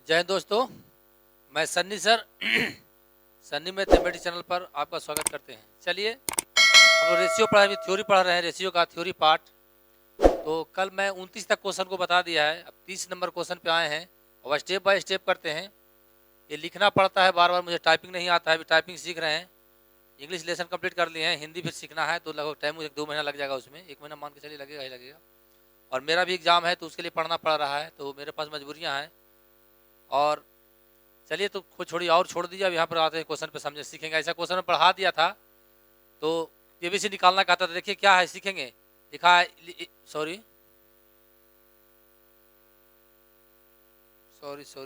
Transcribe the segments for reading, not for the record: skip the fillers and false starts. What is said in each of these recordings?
जय हिंद दोस्तों, मैं Sunny sir Sunny mathematics channel पर आपका स्वागत करते हैं। चलिए हम लोग रेशियो पढ़ा है, थ्योरी पढ़ रहे हैं, रेशियो का थ्योरी पार्ट। तो कल मैं 29 तक क्वेश्चन को बता दिया है, अब 30 नंबर क्वेश्चन पे आए हैं और स्टेप बाय स्टेप करते हैं। ये लिखना पड़ता है बार बार, मुझे टाइपिंग नहीं आता है, अभी टाइपिंग सीख रहे हैं। इंग्लिश लेसन कंप्लीट कर लिए हैं, हिंदी फिर सीखना है तो लगभग टाइम मुझे 2 महीना लग जाएगा, उसमें 1 महीना मान के चलिए लगेगा ही लगेगा। और मेरा भी एग्जाम है तो उसके लिए पढ़ना पड़ रहा है, तो मेरे पास मजबूरियाँ हैं। और चलिए तो कुछ छोड़िए और छोड़ दीजिए, अब यहाँ पर आते हैं क्वेश्चन पे, समझे सीखेंगे। ऐसा क्वेश्चन में पढ़ा दिया था तो केबीसी निकालना कहता था, देखिए क्या है सीखेंगे। लिखा है, सॉरी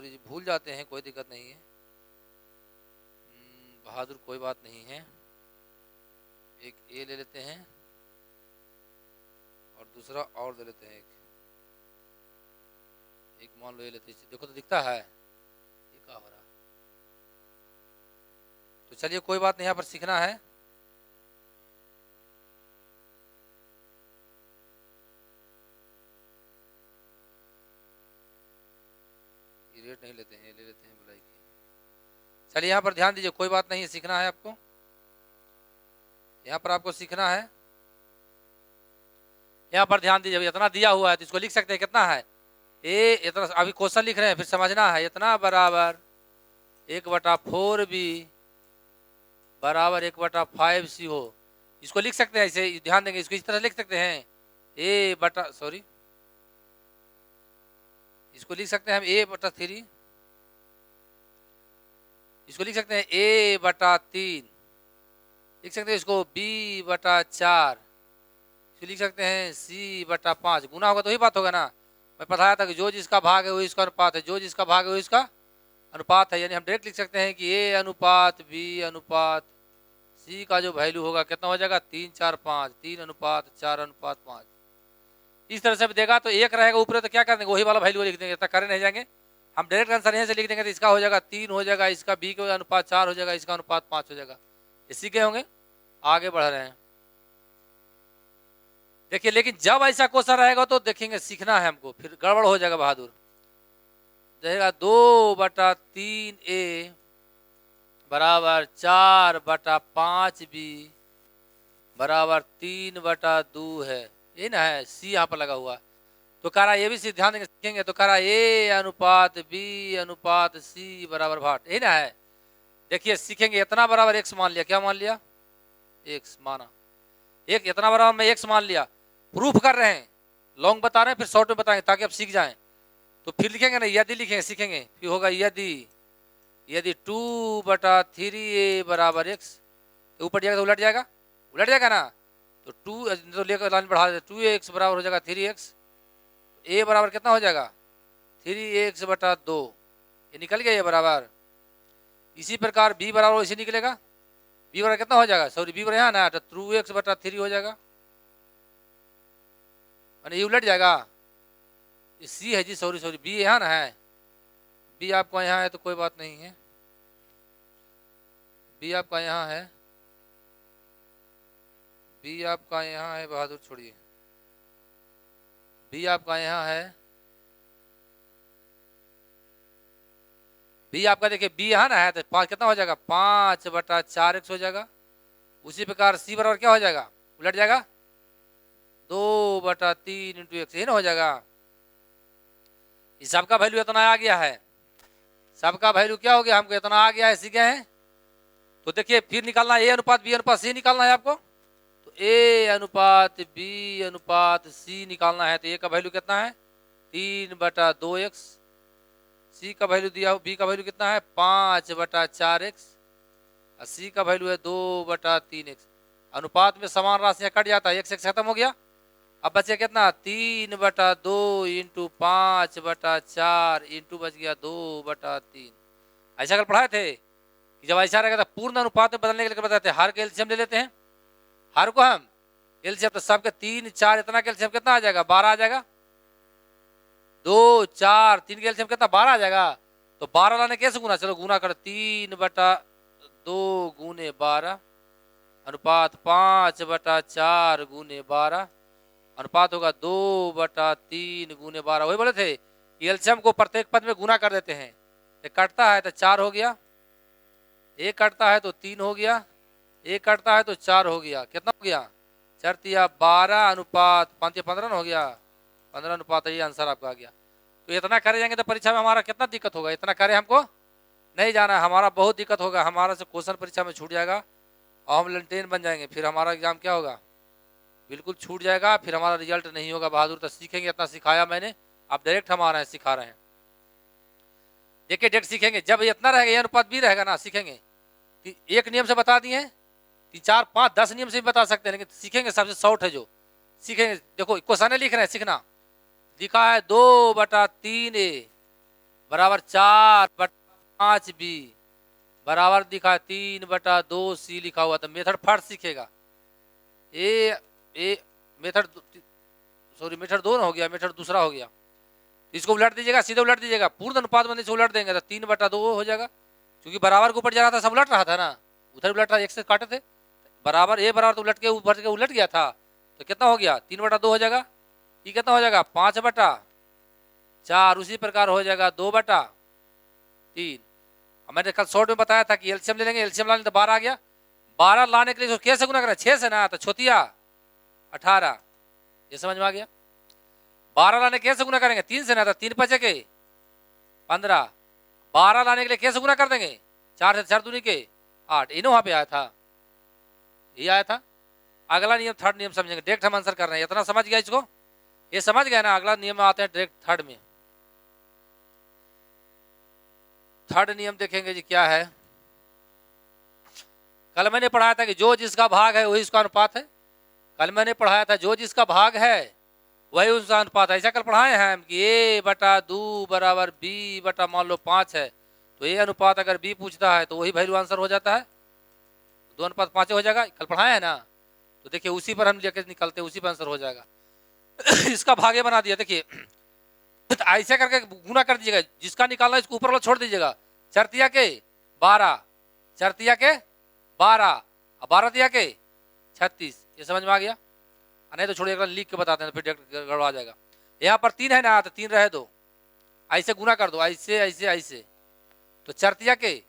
जी, भूल जाते हैं, कोई दिक्कत नहीं है। बहादुर कोई बात नहीं है, एक ए ले लेते हैं और दूसरा और ले लेते हैं, एक मान लो ये लेते हैं। देखो तो दिखता है ये क्या हो रहा है। तो चलिए कोई बात नहीं, यहाँ पर सीखना है। रेट नहीं लेते हैं, ले लेते हैं बुलाई की। चलिए यहाँ पर ध्यान दीजिए, कोई बात नहीं है, सीखना है आपको। यहाँ पर आपको सीखना है, यहाँ पर ध्यान दीजिए। इतना दिया हुआ है तो इसको लिख सकते हैं, कितना है ए, इतना अभी क्वेश्चन लिख रहे हैं, फिर समझना है। इतना बराबर 1/4b बराबर 1/5c हो, इसको लिख सकते हैं ऐसे, ध्यान देंगे। इसको इस तरह लिख सकते हैं, इसको लिख सकते हैं हम a/3, इसको लिख सकते हैं a/3, लिख सकते हैं इसको b/4, इसको लिख सकते हैं c/5। गुना होगा तो ही बात होगा ना। मैं बताया था कि जो जिसका भाग है वो इसका अनुपात है, जो जिसका भाग है वो इसका अनुपात है। यानी हम डायरेक्ट लिख सकते हैं कि a अनुपात b अनुपात c का जो वैल्यू होगा कितना हो जाएगा, 3, 4, 5, 3:4:5। इस तरह से भी देगा तो एक रहेगा ऊपर, तो क्या कर देंगे, वही वाला वैल्यू लिख देंगे, इतना करे नहीं जाएंगे। हम डायरेक्ट आंसर यहाँ से लिख देंगे तो इसका हो जाएगा 3 हो जाएगा, इसका b का अनुपात 4 हो जाएगा, इसका अनुपात 5 हो जाएगा। इसी के होंगे, आगे बढ़ रहे हैं। देखिए लेकिन जब ऐसा क्वेश्चन रहेगा तो देखेंगे, सीखना है हमको, फिर गड़बड़ हो जाएगा बहादुर। रहेगा 2/3a बराबर 4/5b बराबर 3/2 है, ये ना है। सी यहाँ पर लगा हुआ, तो कह रहा ये भी ध्यान देंगे, सीखेंगे। तो कह रहा a अनुपात b अनुपात c बराबर भाट, यही ना है। देखिए सीखेंगे, इतना बराबर x मान लिया, क्या मान लिया, x माना, एक इतना बराबर में x मान लिया। प्रूफ कर रहे हैं, लॉन्ग बता रहे हैं, फिर शॉर्ट में बताएंगे ताकि आप सीख जाएं। तो फिर लिखेंगे ना, यदि लिखेंगे, सीखेंगे, फिर होगा यदि 2/3a बराबर x, तो ऊपर जाएगा तो उलट जाएगा ना। तो 2 तो लेकर लाइन बढ़ा देते, 2x बराबर हो जाएगा 3x, a बराबर कितना हो जाएगा 3x/2, ये निकल गया ये बराबर। इसी प्रकार b बराबर इसी निकलेगा, b बराबर कितना हो जाएगा, सॉरी b बराबर यहाँ ना, तो 2x/3 हो जाएगा, ये उलट जाएगा। सी है जी, सॉरी बी यहाँ ना है, बी आपका यहाँ है तो कोई बात नहीं है, बी आपका यहाँ है, बी आपका यहाँ है, बहादुर छोड़िए, बी आपका यहाँ है, बी आपका देखिए बी यहाँ ना है तो 5 कितना हो जाएगा, 5/4x हो जाएगा। उसी प्रकार सी बराबर क्या हो जाएगा, उलट जाएगा, 2/3 × x, ये ना हो जाएगा। सबका वैल्यू इतना आ गया है, सबका वैल्यू क्या हो गया, हमको इतना आ गया है, सीखे हैं। तो देखिए फिर निकालना a अनुपात b अनुपात c निकालना है आपको। तो a अनुपात b अनुपात c निकालना है, तो a का वैल्यू कितना है 3/2x, c का वैल्यू दिया, b का वैल्यू कितना है 5/4x, और c का वैल्यू है 2/3x। अनुपात में समान राशियां कट जाता है, x खत्म हो गया। अब बचे कितना, 3/2 × 5/4 इंटू बच गया 2/3। ऐसा कल पढ़ाए थे कि जब ऐसा रहेगा तो पूर्ण अनुपात में बदलने के लिए बताते हैं, हर के एलसीएम ले लेते हैं, हर को हम एलसीएम, तो सबके 3, 4 इतना के एलसीएम कितना आ जाएगा, 12 आ जाएगा। 2, 4, 3 के एलसीएम कितना, 12 आ जाएगा। तो 12 लाने कैसे गुना, चलो गुना कर, 3/2 × 12 अनुपात 5/4 × 12 अनुपात होगा 2/3 × 12। वही बोले थे एलसीएम को प्रत्येक पद में गुना कर देते हैं, तो कटता है तो 4 हो गया, एक कटता है तो 3 हो गया, एक कटता है तो 4 हो गया। कितना हो गया? 4 तिया 12 अनुपात 5 15 हो गया, 15 अनुपात। ये आंसर आपका आ गया। तो इतना करे जाएंगे तो परीक्षा में हमारा कितना दिक्कत होगा। इतना करे हमको नहीं जाना, हमारा बहुत दिक्कत होगा। हमारा से क्वेश्चन परीक्षा में छूट जाएगा और हम लंटेन बन जाएंगे। फिर हमारा एग्जाम क्या होगा? बिल्कुल छूट जाएगा, फिर हमारा रिजल्ट नहीं होगा। बहादुर तो सीखेंगे, इतना सिखाया मैंने, आप डायरेक्ट हम आ रहे हैं सिखा रहे हैं। देखिए डायरेक्ट सीखेंगे, जब इतना रहेगा ये अनुपात भी रहेगा ना, सीखेंगे। एक नियम से बता दिए, 3 4 5 10 नियम से भी बता सकते हैं, लेकिन सीखेंगे सबसे शॉर्ट है जो सीखेंगे। देखो क्वेश्चन लिख रहे हैं, सीखना। लिखा है 2/3a बराबर 4/5b बराबर दिखा है 3/2c लिखा हुआ। तो मेथड फर्स्ट सीखेगा। ए मेथड सॉरी मेथड 2 हो गया, मेथड दूसरा हो गया। इसको उलट दीजिएगा, सीधे उलट दीजिएगा, पूर्ण अनुपात बंदी से उलट देंगे तो 3/2 हो जाएगा। क्योंकि बराबर के ऊपर जा रहा था, सब उलट रहा था ना, उधर उलट रहा, एक से काटे थे बराबर। ए बराबर तो उलट के ऊपर के उलट गया था, तो कितना हो गया? 3/2 हो जाएगा। ये कितना हो जाएगा? 5/4। उसी प्रकार हो जाएगा 2/3। मैंने कल शॉर्ट में बताया था कि एलसीएम ले लेंगे, एलसीएम लाने तो 12 आ गया। 12 लाने के लिए कैसे गुना करें? 6 से ना, तो छोतिया 18। ये समझ में आ गया? 12 लाने कैसे गुना करेंगे? 3 से ना, तो 3 5 के 15। 12 लाने के लिए कैसे गुना कर देंगे? 4 से 4 दूनी के 8। इन्हों वहां पे आया था, ये आया था। अगला नियम थर्ड नियम समझेंगे, डायरेक्ट हम आंसर कर रहे हैं। इतना समझ गया इसको? ये समझ गया ना? अगला नियम में आते हैं डायरेक्ट थर्ड में। थर्ड नियम देखेंगे जी क्या है। कल मैंने पढ़ाया था कि जो जिसका भाग है वही उसका अनुपात है। कल मैंने पढ़ाया था जो जिसका भाग है वही उसका अनुपात है। ऐसा कल पढ़ाए हैं हम कि a/2 बराबर b/ मान लो 5 है, तो ये अनुपात अगर b पूछता है तो वही वैल्यू आंसर हो जाता है, 2:5 हो जाएगा। कल पढ़ाए है ना, तो देखिए उसी पर हम लेकर निकलते, उसी पर आंसर हो जाएगा। इसका भागे बना दिया, देखिए तो ऐसे करके गुना कर दीजिएगा। जिसका निकालना इसको ऊपर वाला छोड़ दीजिएगा। 4 तिया के 12, 4 तिया के 12, 12 तिया के 36। ये समझ में आ गया? नहीं तो छोड़िए, लिख के बताते हैं, फिर गड़बड़ा जाएगा। यहाँ पर 3 है ना, तो 3 रहे दो, ऐसे गुना कर दो, ऐसे ऐसे ऐसे। तो 4 तिया के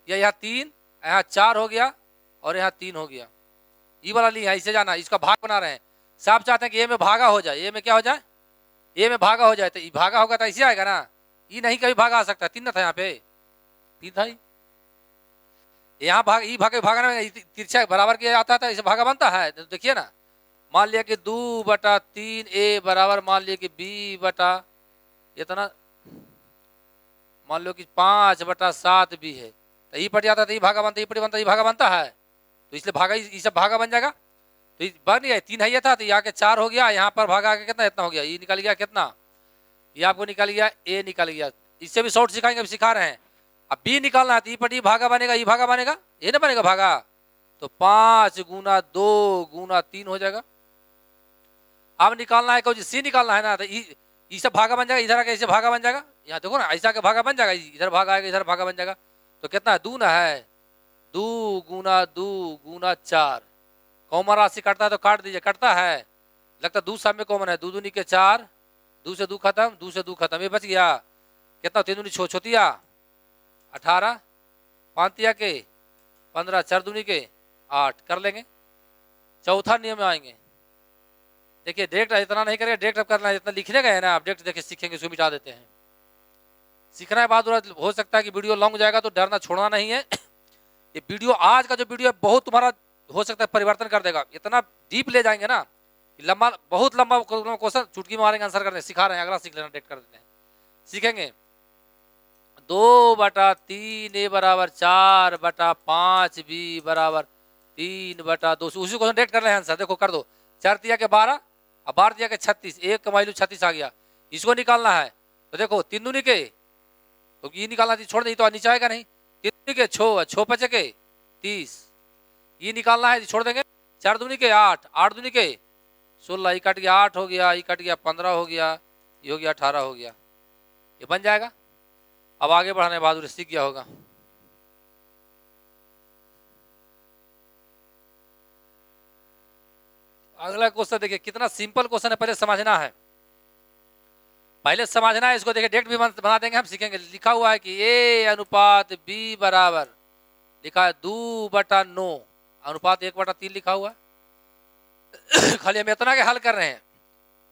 या यहाँ 3, यहाँ 4 हो गया और यहाँ 3 हो गया। ये वाला नहीं, ऐसे जाना, इसका भाग बना रहे हैं। साहब चाहते हैं कि ए में भागा हो जाए, ए में क्या हो जाए? ए में भागा हो जाए, तो भागा होगा तो ऐसे आएगा ना, ये नहीं कभी भागा आ सकता। 3 ना था यहाँ पे, 3 था। यहाँ भाग ई भागे भागना में तिरछा बराबर के आता था, इसे भागा बनता है। तो देखिए ना, मान लिया कि 2/3a बराबर मान लिया कि b/ इतना, मान लो कि 5/7b है, तो ये पड़ जाता है, तो ये भागा बनता, ये पड़ बनता, ये भागा बनता है। तो इसलिए भागा, ये सब भागा बन जाएगा। तो बन गया 3 है, ये था, तो यहाँ के 4 हो गया। यहाँ पर भागा के कितना? इतना हो गया। ये निकल गया कितना? ये आपको निकल गया, ए निकल गया। इससे भी शॉर्ट सिखाएंगे, अभी सिखा रहे हैं। अब बी निकालना है, तो ये पर भागा बनेगा, ये भागा बनेगा, ये ना बनेगा भागा, तो 5 × 2 × 3 हो जाएगा। अब निकालना है कौन? सी निकालना है ना, तो ये सब भागा बन जाएगा। इधर आके ऐसे भागा बन जाएगा, यहाँ देखो ना, ऐसा के भागा बन जाएगा, इधर भागा आएगा, इधर भागा बन जाएगा। तो कितना? 2 ना है, 2 × 2 × 4। कॉमन राशि कटता है तो काट दीजिए, कटता है, लगता 2 सब में कॉमन है। 2 दूनी के 4, 2 से 2 खत्म, 2 से 2 खत्म, ये बच गया कितना? 3 दूनी 6 छोतिया 18, 5 तिया के 15, 4 दूनी के 8 कर लेंगे। चौथा नियम में आएंगे। देखिए डायरेक्ट इतना नहीं करेगा, डायरेक्ट अब करना है, जितना लिखने गए ना आप डायरेक्ट देखिए सीखेंगे, उसको मिटा देते हैं। सीखना है बहादुर, हो सकता है कि वीडियो लॉन्ग जाएगा, तो डरना छोड़ना नहीं है। ये वीडियो, आज का जो वीडियो है, बहुत तुम्हारा हो सकता है परिवर्तन कर देगा। इतना डीप ले जाएंगे ना, लंबा, बहुत लंबा क्वेश्चन चुटकी मारेंगे आंसर करने, सिखा रहे हैं। अगला सीख लेना, डायरेक्ट कर देते हैं, सीखेंगे। 2/3a बराबर 4/5b बराबर 3/2। उसी क्वेश्चन डायरेक्ट कर रहे हैं आंसर, देखो कर दो। 4 तिया के 12 और 12 तिया के 36, एक कमाई 36 आ गया। इसको निकालना है, तो देखो 3 दूनी के, तो ये निकालना थी, छोड़ नहीं तो नीचे आएगा नहीं। 3 दूनी के 6, 6 5 के 30, ये निकालना है, छोड़ देंगे। 4 दूनी के 8, 8 दूनी के 16, ये कट गया 8 हो गया, ये कट गया 15 हो गया, ये हो गया 18 हो गया, ये बन जाएगा। अब आगे बढ़ाने बहादुर सीख गया होगा। अगला क्वेश्चन देखिए, कितना सिंपल क्वेश्चन है, पहले समझना है। पहले समझना है इसको। देखिए डायरेक्ट भी बना देंगे हम, सीखेंगे। लिखा हुआ है कि ए अनुपात बी बराबर, लिखा है 2/9, अनुपात 1/3 लिखा हुआ है। खाली हम इतना के हल कर रहे हैं।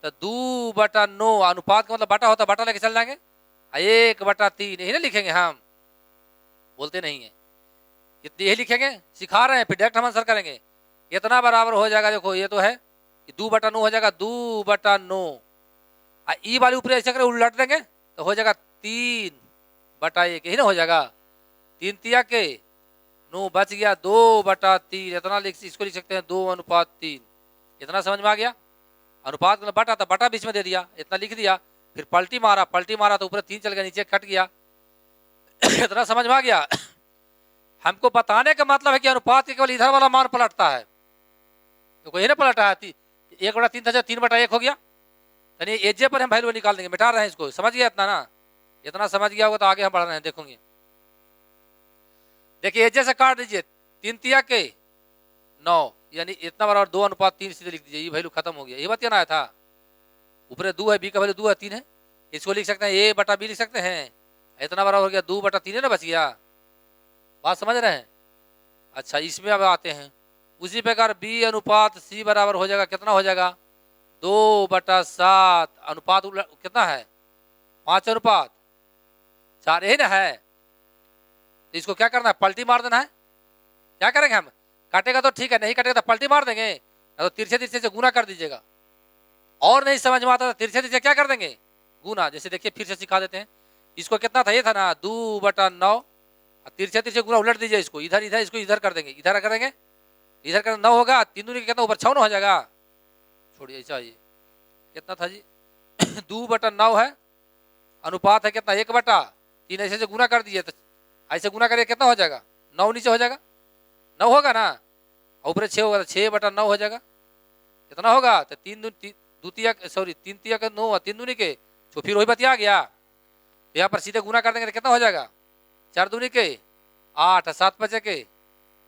तो 2/9 अनुपात का मतलब बटा होता, बटा लेके चल जाएंगे। 1/3 यही ना लिखेंगे हम, बोलते नहीं है, यही लिखेंगे, सिखा रहे हैं। फिर डायरेक्ट हम आंसर करेंगे। इतना बराबर हो जाएगा, देखो ये तो है 2/9 हो जाएगा, 2/9। ई वाली ऊपर ऐसे करें उलट देंगे तो हो जाएगा 3/1, यही ना हो जाएगा। 3 तिया के 9 बच गया 2/3। इतना इसको लिख सकते हैं 2/3। इतना समझ में आ गया। अनुपात में बटा था, बटा बीच में दे दिया, इतना लिख दिया। फिर पलटी मारा तो ऊपर 3 चल गया, नीचे कट गया। इतना समझ में आ गया। हमको बताने का मतलब है कि अनुपात के केवल इधर वाला मान पलटता है, तो कोई ना पलटा है। 1/3 था, 3/1 हो गया। यानी एजे पर हम वैल्यू निकाल देंगे, मिटा रहे हैं इसको। समझ गया इतना ना? इतना समझ गया होगा तो आगे हम बढ़ रहे हैं, देखोगे। देखिए एजे से काट दीजिए, 3 तिया के 9, यानी इतना बराबर 2/3 सीधे लिख दीजिए। ये वैल्यू खत्म हो गया। ये बात ना था, ऊपर 2 है, बी का वैल्यू 2 है, 3 है। इसको लिख सकते हैं a/b लिख सकते हैं। इतना बराबर हो गया 2/3 है ना, बच गया। बात समझ रहे हैं? अच्छा, इसमें अब आते हैं। उसी प्रकार b अनुपात c बराबर हो जाएगा, कितना हो जाएगा 2/7। अनुपात कितना है 5/4, यही ना है। तो इसको क्या करना है, पलटी मार देना है। क्या करेंगे हम, काटेगा तो ठीक है, नहीं काटेगा तो पलटी मार देंगे, तो तिरछे तिरछे से गुना कर दीजिएगा। और नहीं समझ में आता तो तिरछे तिरछे क्या कर देंगे, गुना। जैसे देखिए फिर से सिखा देते हैं। इसको कितना था, ये था ना 2/9, तिरछे तिरछे गुना उलट दीजिए। इसको इधर इधर, इसको इधर कर देंगे, इधर कर देंगे, इधर कर 9 होगा। 3 दूनी कितना ऊपर 6 हो जाएगा। छोड़िए, ऐसा ये कितना था जी 2/9 है। अनुपात है कितना 1/3, ऐसे से गुना कर दिए तो ऐसे गुना करिए कितना हो जाएगा 9 नीचे हो जाएगा, 9 होगा ना, ऊपर 6 होगा तो 6/9 हो जाएगा। कितना होगा तो 3 द्वितीय, सॉरी 3 तिया का 9, 3 दूनी के, तो फिर वही बतिया गया। यहाँ पर सीधे गुना कर देंगे तो कितना हो जाएगा 4 दूनी के 8, 7 बचे के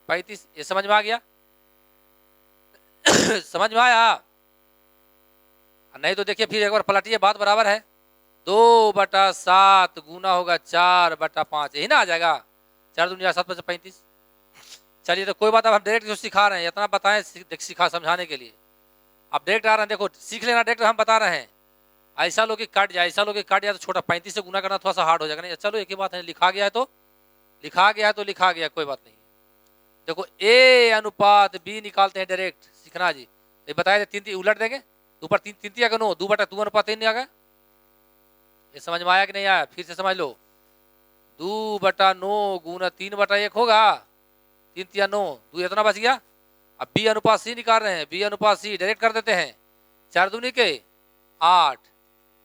35। ये समझ में आ गया? समझ में आया? नहीं तो देखिए फिर एक बार पलटिए, बात बराबर है। 2/7 गुना होगा 4/5, यही ना आ जाएगा। 4 दूनी 7 बचे 35। चलिए तो कोई बात, अब हम डायरेक्ट सिखा रहे हैं, इतना बताएं सिखा समझाने के लिए। अब डायरेक्ट आ रहे हैं, देखो सीख लेना। डायरेक्ट हम बता रहे हैं, ऐसा लोग काट जाए, ऐसा लोग काट जाए तो छोटा 35 से गुना करना थोड़ा सा हार्ड हो जाएगा। नहीं चलो एक ही बात है, लिखा गया है तो लिखा गया है तो लिखा गया, कोई बात नहीं। देखो ए अनुपात बी निकालते हैं डायरेक्ट, सीखना जी। ये बताया 3 उलट देंगे, ऊपर 3 तिया का 9, 2/2 नहीं आ गया। ये समझ में आया कि नहीं आया? फिर से समझ लो। 2/9 गुना 3/1 होगा, 3 तिया 9, 2 इतना बच गया। अब बी अनुपात सी निकाल रहे हैं, बी अनुपात सी डायरेक्ट कर देते हैं। 4 दूनी के 8,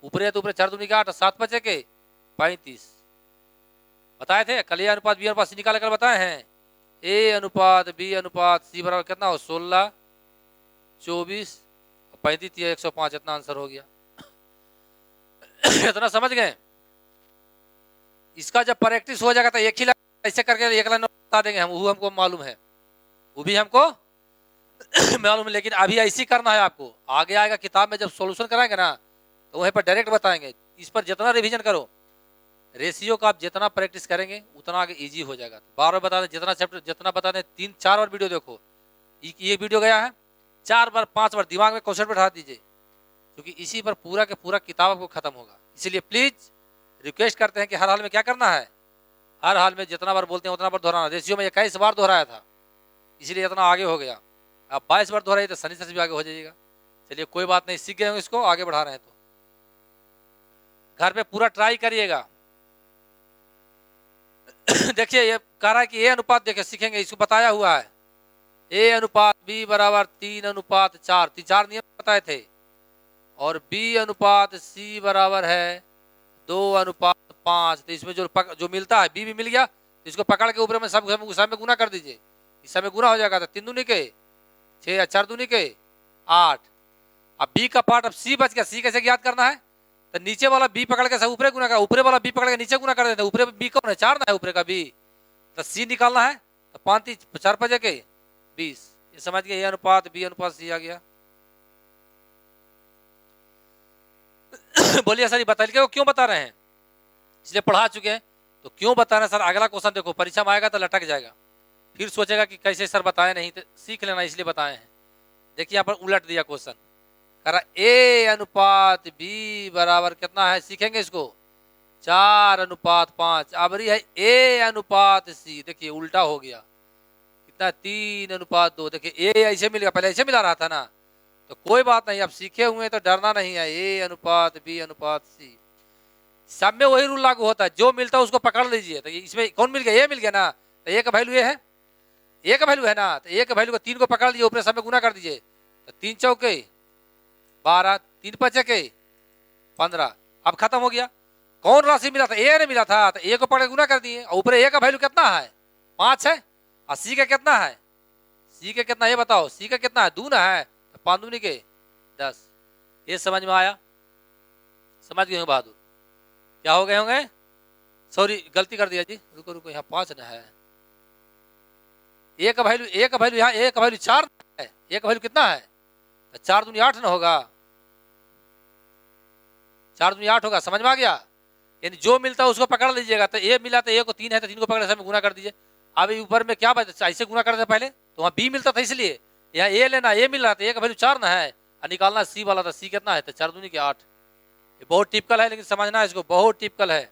ऊपर है तो ऊपर 4 दूनी के 8, 7 बचे के 35। बताए थे कल, ए अनुपात बी अनुपात सी निकाल कर बताए हैं। ए अनुपात बी अनुपात सी बराबर कितना हो 16, 24, 35 या 105। इतना आंसर हो गया। इतना समझ गए? इसका जब प्रैक्टिस हो जाएगा तो एक ही लाइन ऐसे करके एक लाइन बता देंगे हम, वो हमको मालूम है, वो भी हमको मालूम है। लेकिन अभी ऐसी करना है आपको, आगे आएगा किताब में जब सॉल्यूशन कराएंगे ना तो वहीं पर डायरेक्ट बताएंगे। इस पर जितना रिवीजन करो, रेशियो का आप जितना प्रैक्टिस करेंगे उतना आगे इजी हो जाएगा। बार बार बता दें, जितना चैप्टर जितना बता दें, 3-4 बार वीडियो देखो। ये वीडियो गया है 4 बार 5 बार दिमाग में क्वेश्चन बैठा दीजिए, क्योंकि इसी पर पूरा के पूरा किताब आपको खत्म होगा। इसलिए प्लीज रिक्वेस्ट करते हैं कि हर हाल में क्या करना है, हर हाल में जितना बार बोलते हैं उतना बार दोहराना। रेशियो में 21 बार दोहराया था, इसलिए इतना आगे हो गया। अब 22 बार दोहराइए तो शनि से भी आगे हो जाइएगा। चलिए कोई बात नहीं, सीख गए होंगे, इसको आगे बढ़ा रहे हैं तो घर पे पूरा ट्राई करिएगा। देखिए ये कह रहा है कि ए अनुपात, देखिए सीखेंगे, इसको बताया हुआ है। ए अनुपात बी बराबर 3/4, 4 नियम बताए थे। और बी अनुपात सी बराबर है 2/5। तो इसमें जो मिलता है बी भी मिल गया, तो इसको पकड़ के ऊपर में सब में गुना कर दीजिए। इस समय गुना हो जाएगा तो 3 दूनी के 6 या 4 दूनी के 8। अब बी का पार्ट अब सी बच गया। सी कैसे याद करना है, तो नीचे वाला बी पकड़ के सब ऊपरे गुना कर, ऊपरे वाला बी पकड़ के नीचे गुना कर देते हैं। ऊपरे बी कौन है, 4 ना है ऊपरे का बी, तो सी निकालना है। तो 5 4 5 के 20। ये समझ गए, ए अनुपात बी अनुपात सी आ गया। बोलिए सर ये बता के वो क्यों बता रहे हैं, इसलिए पढ़ा चुके हैं तो क्यों बता रहे हैं सर। अगला क्वेश्चन देखो, परीक्षा में आएगा तो लटक जाएगा, फिर सोचेगा कि कैसे सर बताए नहीं, तो सीख लेना इसलिए बताए हैं। देखिए यहाँ पर उलट दिया क्वेश्चन, करा ए अनुपात बी बराबर कितना है, सीखेंगे इसको 4:5। अबरी है ए अनुपात सी, देखिए उल्टा हो गया कितना 3:2। देखिए ए ऐसे मिलेगा, पहले ऐसे मिला रहा था ना, तो कोई बात नहीं, अब सीखे हुए हैं तो डरना नहीं है। ए अनुपात बी अनुपात सी, सब में वही रूल लागू होता है, जो मिलता है उसको पकड़ लीजिए। तो इसमें कौन मिल गया, ये मिल गया ना, तो ए का वैल्यू ये है, ए का वैल्यू है ना, तो ए का वैल्यू को 3 को पकड़ लीजिए, ऊपर सब में गुना कर दीजिए, तो 3 चौके 12, 3 5 के 15। अब खत्म हो गया। कौन राशि मिला था, ए ने मिला था, तो ए को पकड़ गुना कर दिए, और ऊपर ए का वैल्यू कितना है 5 है, और सी का कितना है, सी का कितना ये बताओ, सी का कितना है 2 ना है, तो 5 दूनी के 10। ये समझ में आया, समझ गए बहादुर, क्या हो गए होंगे, सॉरी गलती कर दिया जी, रुको रुको, यहाँ 5 ना है, ए का वैल्यू, ए का वैल्यू यहाँ, ए का वैल्यू 4 है, ए का वैल्यू कितना है, तो 4 दूनी 8 ना होगा, 4 दूनी 8 होगा, समझ में आ गया। यानी जो मिलता है उसको पकड़ लीजिएगा, तो ए मिला तो ए को 3 है तो 3 को पकड़ सब में गुना कर दीजिए। अब ऊपर में क्या बात, ऐसे गुना करते पहले तो वहाँ बी मिलता था, इसलिए यहाँ ए लेना, ए मिल रहा था, ए का वैल्यू 4 ना है, और निकालना सी वाला था, सी कितना है, तो 4 दूनी के 8। ये बहुत टिपिकल है, लेकिन समझना है इसको, बहुत टिपिकल है।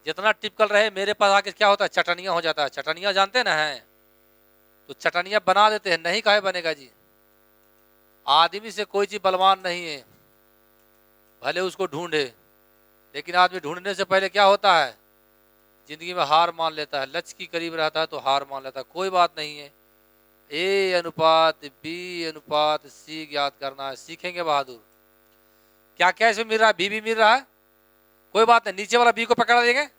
जितना टिपिकल रहे मेरे पास आके क्या होता है, चटनिया हो जाता है। चटनिया जानते ना है, तो चटनिया बना देते हैं, नहीं काहे बनेगा जी। आदमी से कोई चीज बलवान नहीं है, भले उसको ढूंढे, लेकिन आदमी ढूंढने से पहले क्या होता है, जिंदगी में हार मान लेता है, लक्ष्य की करीब रहता है तो हार मान लेता है। कोई बात नहीं है, ए अनुपात बी अनुपात सी ज्ञात करना है, सीखेंगे बहादुर। क्या क्या इसमें मिल रहा है, बी भी मिल रहा है, कोई बात नहीं, नीचे वाला बी को पकड़ देंगे,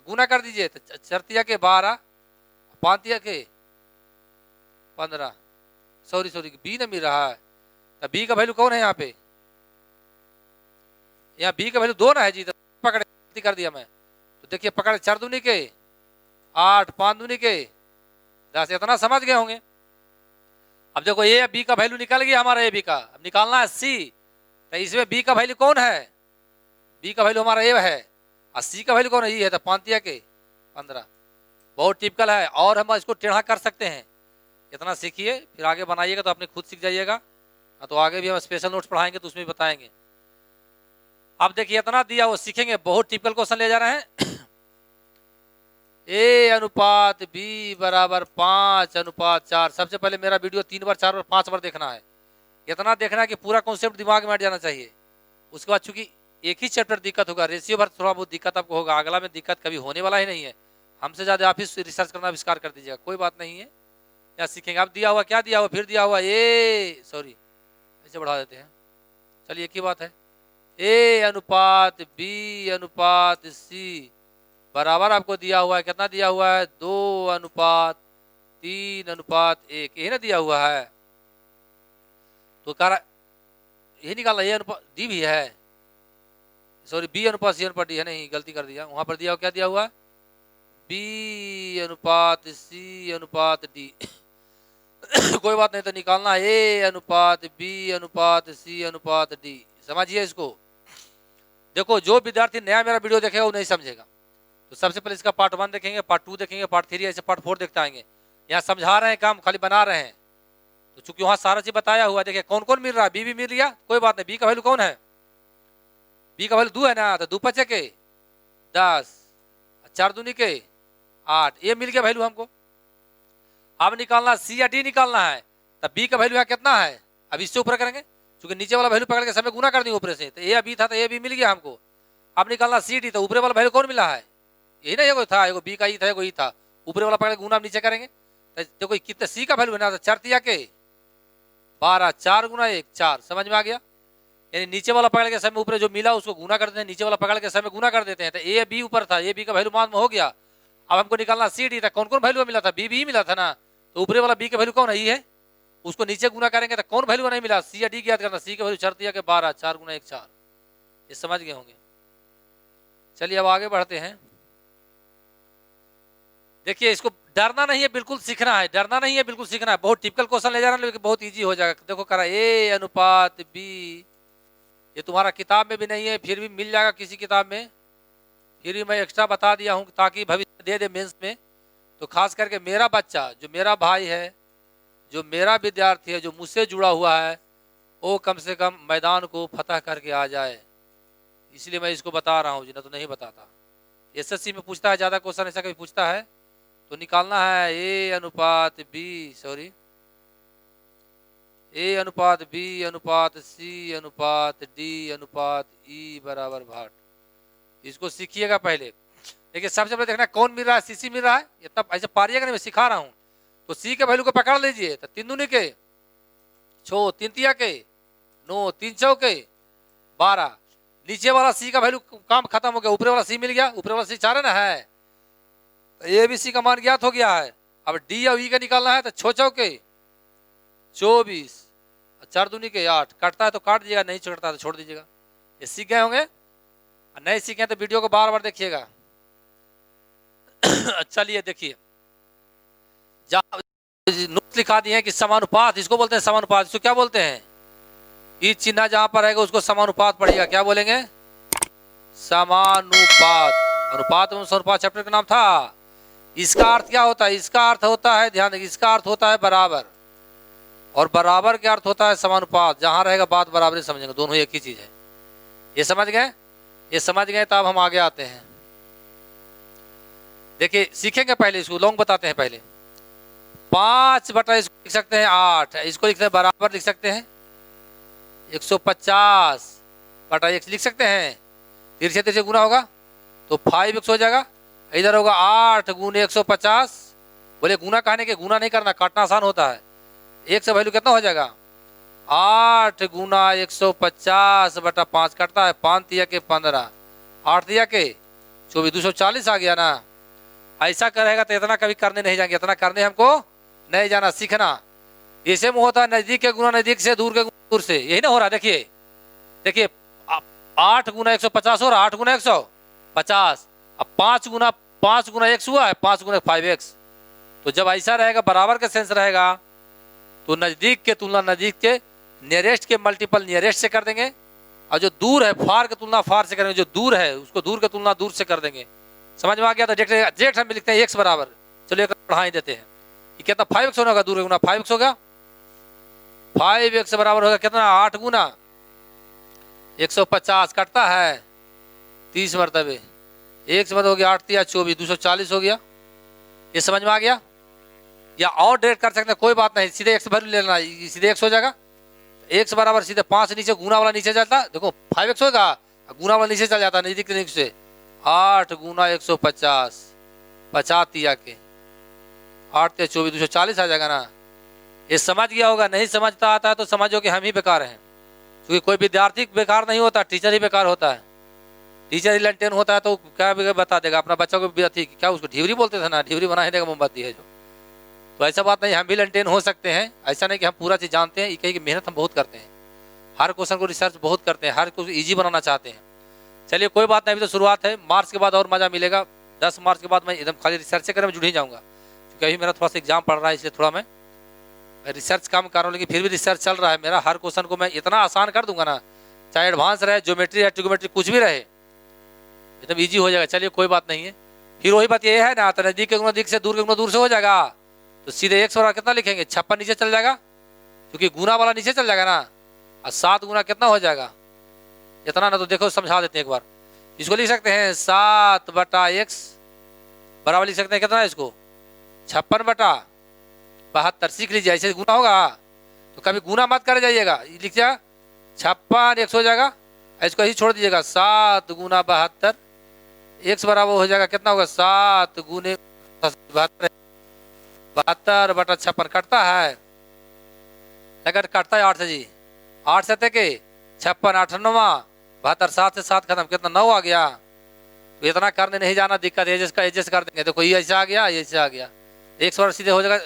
गुना कर दीजिए, तो चरतिया के 12, पांतिया के 15, सॉरी बी ना मिल रहा है, तो बी का वैल्यू कौन है यहाँ पे, यहाँ बी का वैल्यू 2 ना है जी, तो पकड़ कर दिया मैं, तो देखिए पकड़ 4 दूनी के 8, 5 दूनी के 10, इतना समझ गए होंगे। अब देखो ए बी का वैल्यू निकल गया हमारा, ए बी का, अब निकालना है सी, तो इसमें बी का वैल्यू कौन है, बी का वैल्यू हमारा ए है, और सी का वैल्यू कौन है, ये है, तो 5 के 15। बहुत टिपिकल है, और हम इसको टेढ़ा कर सकते हैं। इतना सीखिए, फिर आगे बनाइएगा तो अपने खुद सीख जाइएगा, तो आगे भी हम स्पेशल नोट्स पढ़ाएंगे तो उसमें बताएंगे। अब देखिए इतना दिया वो सीखेंगे, बहुत टिपिकल क्वेश्चन ले जा रहे हैं। ए अनुपात बी बराबर 5:4। सबसे पहले मेरा वीडियो 3 बार 4 बार 5 बार देखना है, इतना देखना है कि पूरा कॉन्सेप्ट दिमाग में आ जाना चाहिए। उसके बाद चूंकि एक ही चैप्टर दिक्कत होगा, रेशियो भर थोड़ा बहुत दिक्कत आपको होगा, अगला में दिक्कत कभी होने वाला ही नहीं है। हमसे ज्यादा आप ही रिसर्च करना आविष्कार कर दीजिएगा, कोई बात नहीं है, या सीखेंगे। अब दिया हुआ क्या दिया हुआ, फिर दिया हुआ ए, सॉरी ऐसे बढ़ा देते हैं, चलिए एक ही बात है, ए अनुपात बी अनुपात सी बराबर आपको दिया हुआ है, कितना दिया हुआ है, 2:3:1, यही ना दिया हुआ है। तो कह रहा यही निकालना, ए अनुपात डी भी है, सॉरी बी अनुपात सी अनुपात डी है, नहीं गलती कर दिया, वहां पर दिया हुआ क्या दिया हुआ, बी अनुपात सी अनुपात डी। कोई बात नहीं, तो निकालना ए अनुपात बी अनुपात सी अनुपात डी। समझिए इसको। देखो जो विद्यार्थी नया मेरा वीडियो देखेगा वो नहीं समझेगा, तो सबसे पहले इसका पार्ट 1 देखेंगे, पार्ट 2 देखेंगे, पार्ट 3 ऐसे पार्ट 4 देखते आएंगे। यहाँ समझा रहे हैं, काम खाली बना रहे हैं, तो चूंकि वहां सारा चीज बताया हुआ, देखिए कौन कौन मिल रहा है, बी भी मिल गया, कोई बात नहीं। बी का वैल्यू कौन है, बी का वैल्यू 2 है ना, तो 2 5 के 10, 4 दूनी के 8, ये मिल गया वैल्यू हमको। अब निकालना सी या डी निकालना है, तब बी का वैल्यू कितना है, अब इससे ऊपर करेंगे, क्योंकि नीचे वाला वैल्यू पकड़ के समय गुना कर दी ऊपर से, तो ए बी था तो ए बी मिल गया हमको। अब निकालना सी डी, तो ऊपर वाला वैल्यू कौन मिला है, यही ना, एगो था, एगो बी का ही था, एगो ही था, ऊपर वाला पकड़ के गुना नीचे करेंगे, तो देखो कितने सी का वैल्यू है ना, तो 4 के 12, 4 गुना 1 4, समझ में आ गया। यानी नीचे वाला पकड़ के समय ऊपर जो मिला उसको गुना कर देते हैं, नीचे वाला पकड़ के समय गुना कर देते हैं, तो ए बी ऊपर था, ए बी का वैल्यू मान में हो गया। अब हमको निकालना सी डी था, कौन कौन वैल्यू मिला था, बी भी मिला था ना, तो ऊपरे वाला बी का वैल्यू कौन है, ये है, उसको नीचे गुना करेंगे तो कौन वैल्यू नहीं मिला, सी या डी याद करना, सी का वैल्यू 12, 4 गुना 1 4। ये समझ गए होंगे। चलिए अब आगे बढ़ते हैं। देखिए इसको डरना नहीं है, बिल्कुल सीखना है, डरना नहीं है, बिल्कुल सीखना है। बहुत टिपिकल क्वेश्चन ले जा रहा है, लेकिन बहुत इजी हो जाएगा। देखो करा ए अनुपात बी ये तुम्हारा किताब में भी नहीं है, फिर भी मिल जाएगा किसी किताब में, फिर भी मैं एक्स्ट्रा बता दिया हूँ ताकि भविष्य दे दे मेंस में। तो खास करके मेरा बच्चा, जो मेरा भाई है, जो मेरा विद्यार्थी है, जो मुझसे जुड़ा हुआ है, वो कम से कम मैदान को फतह करके आ जाए, इसलिए मैं इसको बता रहा हूँ, जी ना तो नहीं बताता। एसएससी में पूछता है ज़्यादा क्वेश्चन, ऐसा कभी पूछता है तो निकालना है ए अनुपात बी, सॉरी ए अनुपात बी अनुपात सी अनुपात डी अनुपात ई बराबर भाट। इसको सीखिएगा पहले। देखिए सबसे पहले देखना कौन मिल रहा है, सीसी मिल रहा है, ये तब ऐसे पारिएगा नहीं, मैं सिखा रहा हूँ। तो सी के वैल्यू को पकड़ लीजिए, तो 3 दूनी के 6, 3 तिया के 9, 3 चौके 12। नीचे वाला सी का वैल्यू काम खत्म हो गया, ऊपर वाला सी मिल गया, ऊपर वाला सी 4 है ना है, तो ए बी सी का मान ज्ञात हो गया है। अब डी और ई का निकालना है, तो 6 चौके 24, 4 दूनी के 8। कटता है तो काट दीजिएगा, नहीं कटता है तो छोड़ दीजिएगा। ये सीख गए होंगे, नहीं सीखे तो वीडियो को बार बार देखिएगा। चलिए देखिए, नोट लिखा दिए हैं कि समानुपात, इसको बोलते हैं समानुपात। इसको क्या बोलते हैं, ई चिन्ह जहां पर रहेगा उसको समानुपात पढ़िएगा। क्या बोलेंगे, समानुपात। अनुपात एवं समानुपात चैप्टर का नाम था। इसका अर्थ क्या होता है, इसका अर्थ होता है, ध्यान देंगे, इसका अर्थ होता है बराबर, और बराबर का अर्थ होता है समानुपात। जहां रहेगा बात बराबरी समझेंगे, दोनों एक ही चीज है। ये समझ गए, ये समझ गए, तब हम आगे आते हैं। देखिए सीखेंगे, पहले इसको लॉन्ग बताते हैं। पहले 5 बटा इसको लिख सकते हैं 8, इसको लिखते हैं बराबर, लिख सकते हैं 150 बटा 1 लिख सकते हैं। तिरछे तिरछे गुना होगा तो 5x हो जाएगा, इधर होगा 8 गुने 150। बोले गुना कहने के, गुना नहीं करना, काटना आसान होता है। 1 से वैल्यू कितना हो जाएगा, 8 गुना 150 बटा 5 कटता है, 5 तिया के 15, 8 तिया के 24, 240 आ गया ना। ऐसा करेगा तो इतना कभी करने नहीं जाएंगे, इतना करने हमको नहीं जाना, सीखना। इसे में होता है नजदीक के गुना नजदीक से, दूर के गुना दूर से, यही ना हो रहा। देखिए देखिए 8 गुना 150 हो रहा, 8 गुना 150। अब 5 गुना x हुआ है, 5 गुना 5x। तो जब ऐसा रहेगा, बराबर का सेंस रहेगा, तो नजदीक के तुलना नजदीक के, नियरेस्ट के मल्टीपल नियरेस्ट से कर देंगे, और जो दूर है फार की तुलना फार से करेंगे, जो दूर है उसको दूर की तुलना दूर से कर देंगे। समझ में आ गया। तो डायरेक्ट हम लिखते हैं x बराबर, चलिए बढ़ा ही देते हैं। ये कितना 5x होगा, दूर गुना 5x होगा, 5x बराबर होगा कितना, 8 गुना 150 कटता है 30 मरतबे, 1 से हो गया 8 तिया 24, 240 हो गया। ये समझ में आ गया। या और डायरेक्ट कर सकते हैं, कोई बात नहीं, सीधे x वैल्यू लेना, सीधे x हो जाएगा। x बराबर सीधे 5 नीचे, गुना वाला नीचे जाता, देखो 5x होगा, गुना वाला नीचे चल जाता है नजदीक से। 8 गुना 150, 50 तिया के 8 तिया 24, 240 आ जाएगा ना। ये समझ गया होगा। नहीं समझता आता है तो समझो कि हम ही बेकार हैं, क्योंकि कोई विद्यार्थी बेकार नहीं होता, टीचर ही बेकार होता है। टीचर ही लंटेन होता है तो क्या बता देगा अपना बच्चा को, विद्यार्थी क्या उसको ढिवरी बोलते थे ना, ढिवरी बना ही देगा मोमबत्ती है जो। तो ऐसा बात नहीं, हम भी लंटेन हो सकते हैं। ऐसा नहीं कि हम पूरा चीज़ जानते हैं, ये कहीं की मेहनत हम बहुत करते हैं, हर क्वेश्चन को रिसर्च बहुत करते हैं, हर क्वेश्चन ईजी बनाना चाहते हैं। चलिए कोई बात नहीं, अभी तो शुरुआत है, मार्च के बाद और मज़ा मिलेगा। 10 मार्च के बाद मैं एकदम खाली रिसर्च से करने में जुड़ ही जाऊँगा, क्योंकि अभी मेरा थोड़ा सा एग्जाम पढ़ रहा है, इसलिए थोड़ा मैं रिसर्च काम कर रहा हूँ। लेकिन फिर भी रिसर्च चल रहा है मेरा, हर क्वेश्चन को मैं इतना आसान कर दूंगा ना, चाहे एडवांस रहे, ज्योमेट्री है, ट्रिग्नोमेट्री, कुछ भी रहे, एकदम ईजी हो जाएगा। चलिए कोई बात नहीं है। फिर वही बात ये है ना, तो नजदीक के गुना नजदीक से, दूर के गुना दूर से हो जाएगा। तो सीधे 1 कितना लिखेंगे, 56 नीचे चल जाएगा, क्योंकि गुना वाला नीचे चल जाएगा ना। और 7 गुना कितना हो जाएगा, इतना ना। तो देखो समझा देते हैं एक बार। इसको लिख सकते हैं 7 बटा x बराबर लिख सकते हैं कितना है इसको, 56 बटा 72। सीख लीजिए, ऐसे गुना होगा तो कभी गुना मत कर जाइएगा, लिख जाए 56 x हो जाएगा, इसको ऐसे छोड़ दीजिएगा। 7 गुना 72, x बराबर हो जाएगा कितना होगा, 7 गुने 72, 72 बटा 56 कटता है, अगर कटता है 8 से जी, 8 से के 56, 8 9 72, 7 से 7 खत्म, कितना 9 आ गया। तो इतना करने नहीं जाना, दिक्कत एडजस्ट कर देंगे। देखो ये ऐसा आ गया, ये ऐसा आ गया, 1 बार सीधे हो जाएगा।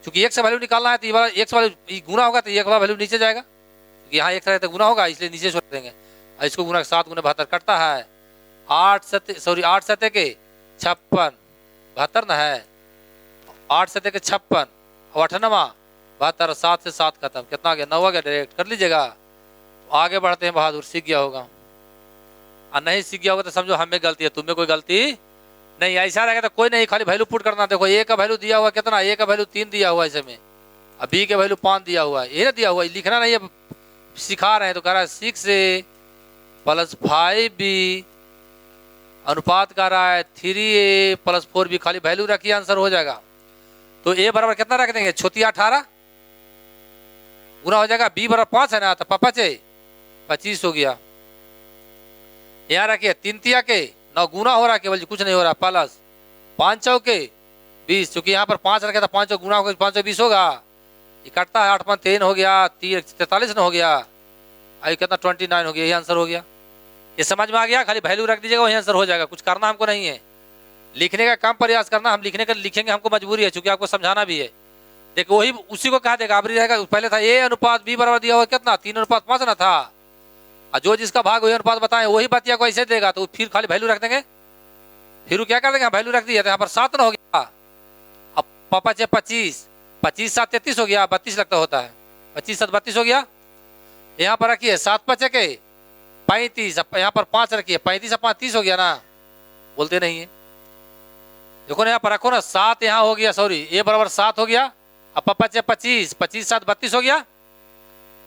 क्योंकि 1 से वैल्यू निकालना है तो ये वाला 1 वाला गुना होगा, तो 1 वाला वैल्यू नीचे जाएगा, क्योंकि यहाँ 1 रहता गुना होगा, इसलिए नीचे छोड़ देंगे। इसको गुना 7 गुने 72 कटता है, 8 7 के 56, 72 ना है, 8 7 के 56 और 8 9 72, 7 से 7 खत्म, कितना आ गया, 9 आ गया। डायरेक्ट कर लीजिएगा। आगे बढ़ते हैं बहादुर, सीख गया होगा। और नहीं सीख गया होगा तो समझो हमें गलती है, तुम्हें कोई गलती नहीं। ऐसा रहेगा तो कोई नहीं, खाली वैल्यू पुट करना। देखो ए का वैल्यू दिया हुआ कितना, ए का वैल्यू 3 दिया हुआ है ऐसे में, और बी का वैल्यू 5 दिया हुआ है, ये ना दिया हुआ है, लिखना नहीं है, सिखा रहे हैं। तो कह रहा है 6a + 5b अनुपात कर रहा है 3a + 4b, खाली वैल्यू रखिए आंसर हो जाएगा। तो a बराबर कितना रख देंगे, छोटिया 18 गुना हो जाएगा, b बराबर 5 है ना, तो 25 हो गया। यहाँ रखिए 3 तिया के 9 गुना हो रहा है, केवल कुछ नहीं हो रहा, प्लस 5 चौके 20, क्योंकि यहाँ पर 5 रखे तो 5 गुना होगा, 5 20 होगा, ये कटता है 8 5 3 हो गया, 43 न हो गया, आई कितना 29 हो गया, यही आंसर हो गया। ये समझ में आ गया, खाली वैल्यू रख दीजिएगा वही आंसर हो जाएगा, कुछ करना हमको नहीं है, लिखने का कम प्रयास करना, हम लिखने का लिखेंगे हमको मजबूरी है, चूंकि आपको समझाना भी है। देखो वही उसी को कहा देगा, आबरी रहेगा, पहले था a अनुपात b बराबर दिया हुआ कितना 3:5 ना था, और जो जिसका भाग वही अनुपात बताए वही बतिया को ऐसे देगा, तो फिर खाली वैल्यू रख देंगे, फिर क्या कर देंगे, वैल्यू रख दिया, तो यहाँ पर 7 ना हो गया, अब 5 25, 25 7 33 हो गया, 32 लगता होता है, 25 7 32 हो गया। यहाँ पर रखिए 7 5 के 35, यहाँ पर 5 रखिए, 35 5 30 हो गया ना, बोलते नहीं है। देखो ना यहाँ पर रखो ना, 7 यहाँ हो गया, सॉरी a बराबर 7 हो गया, अब 5 25, 25 7 32 हो गया,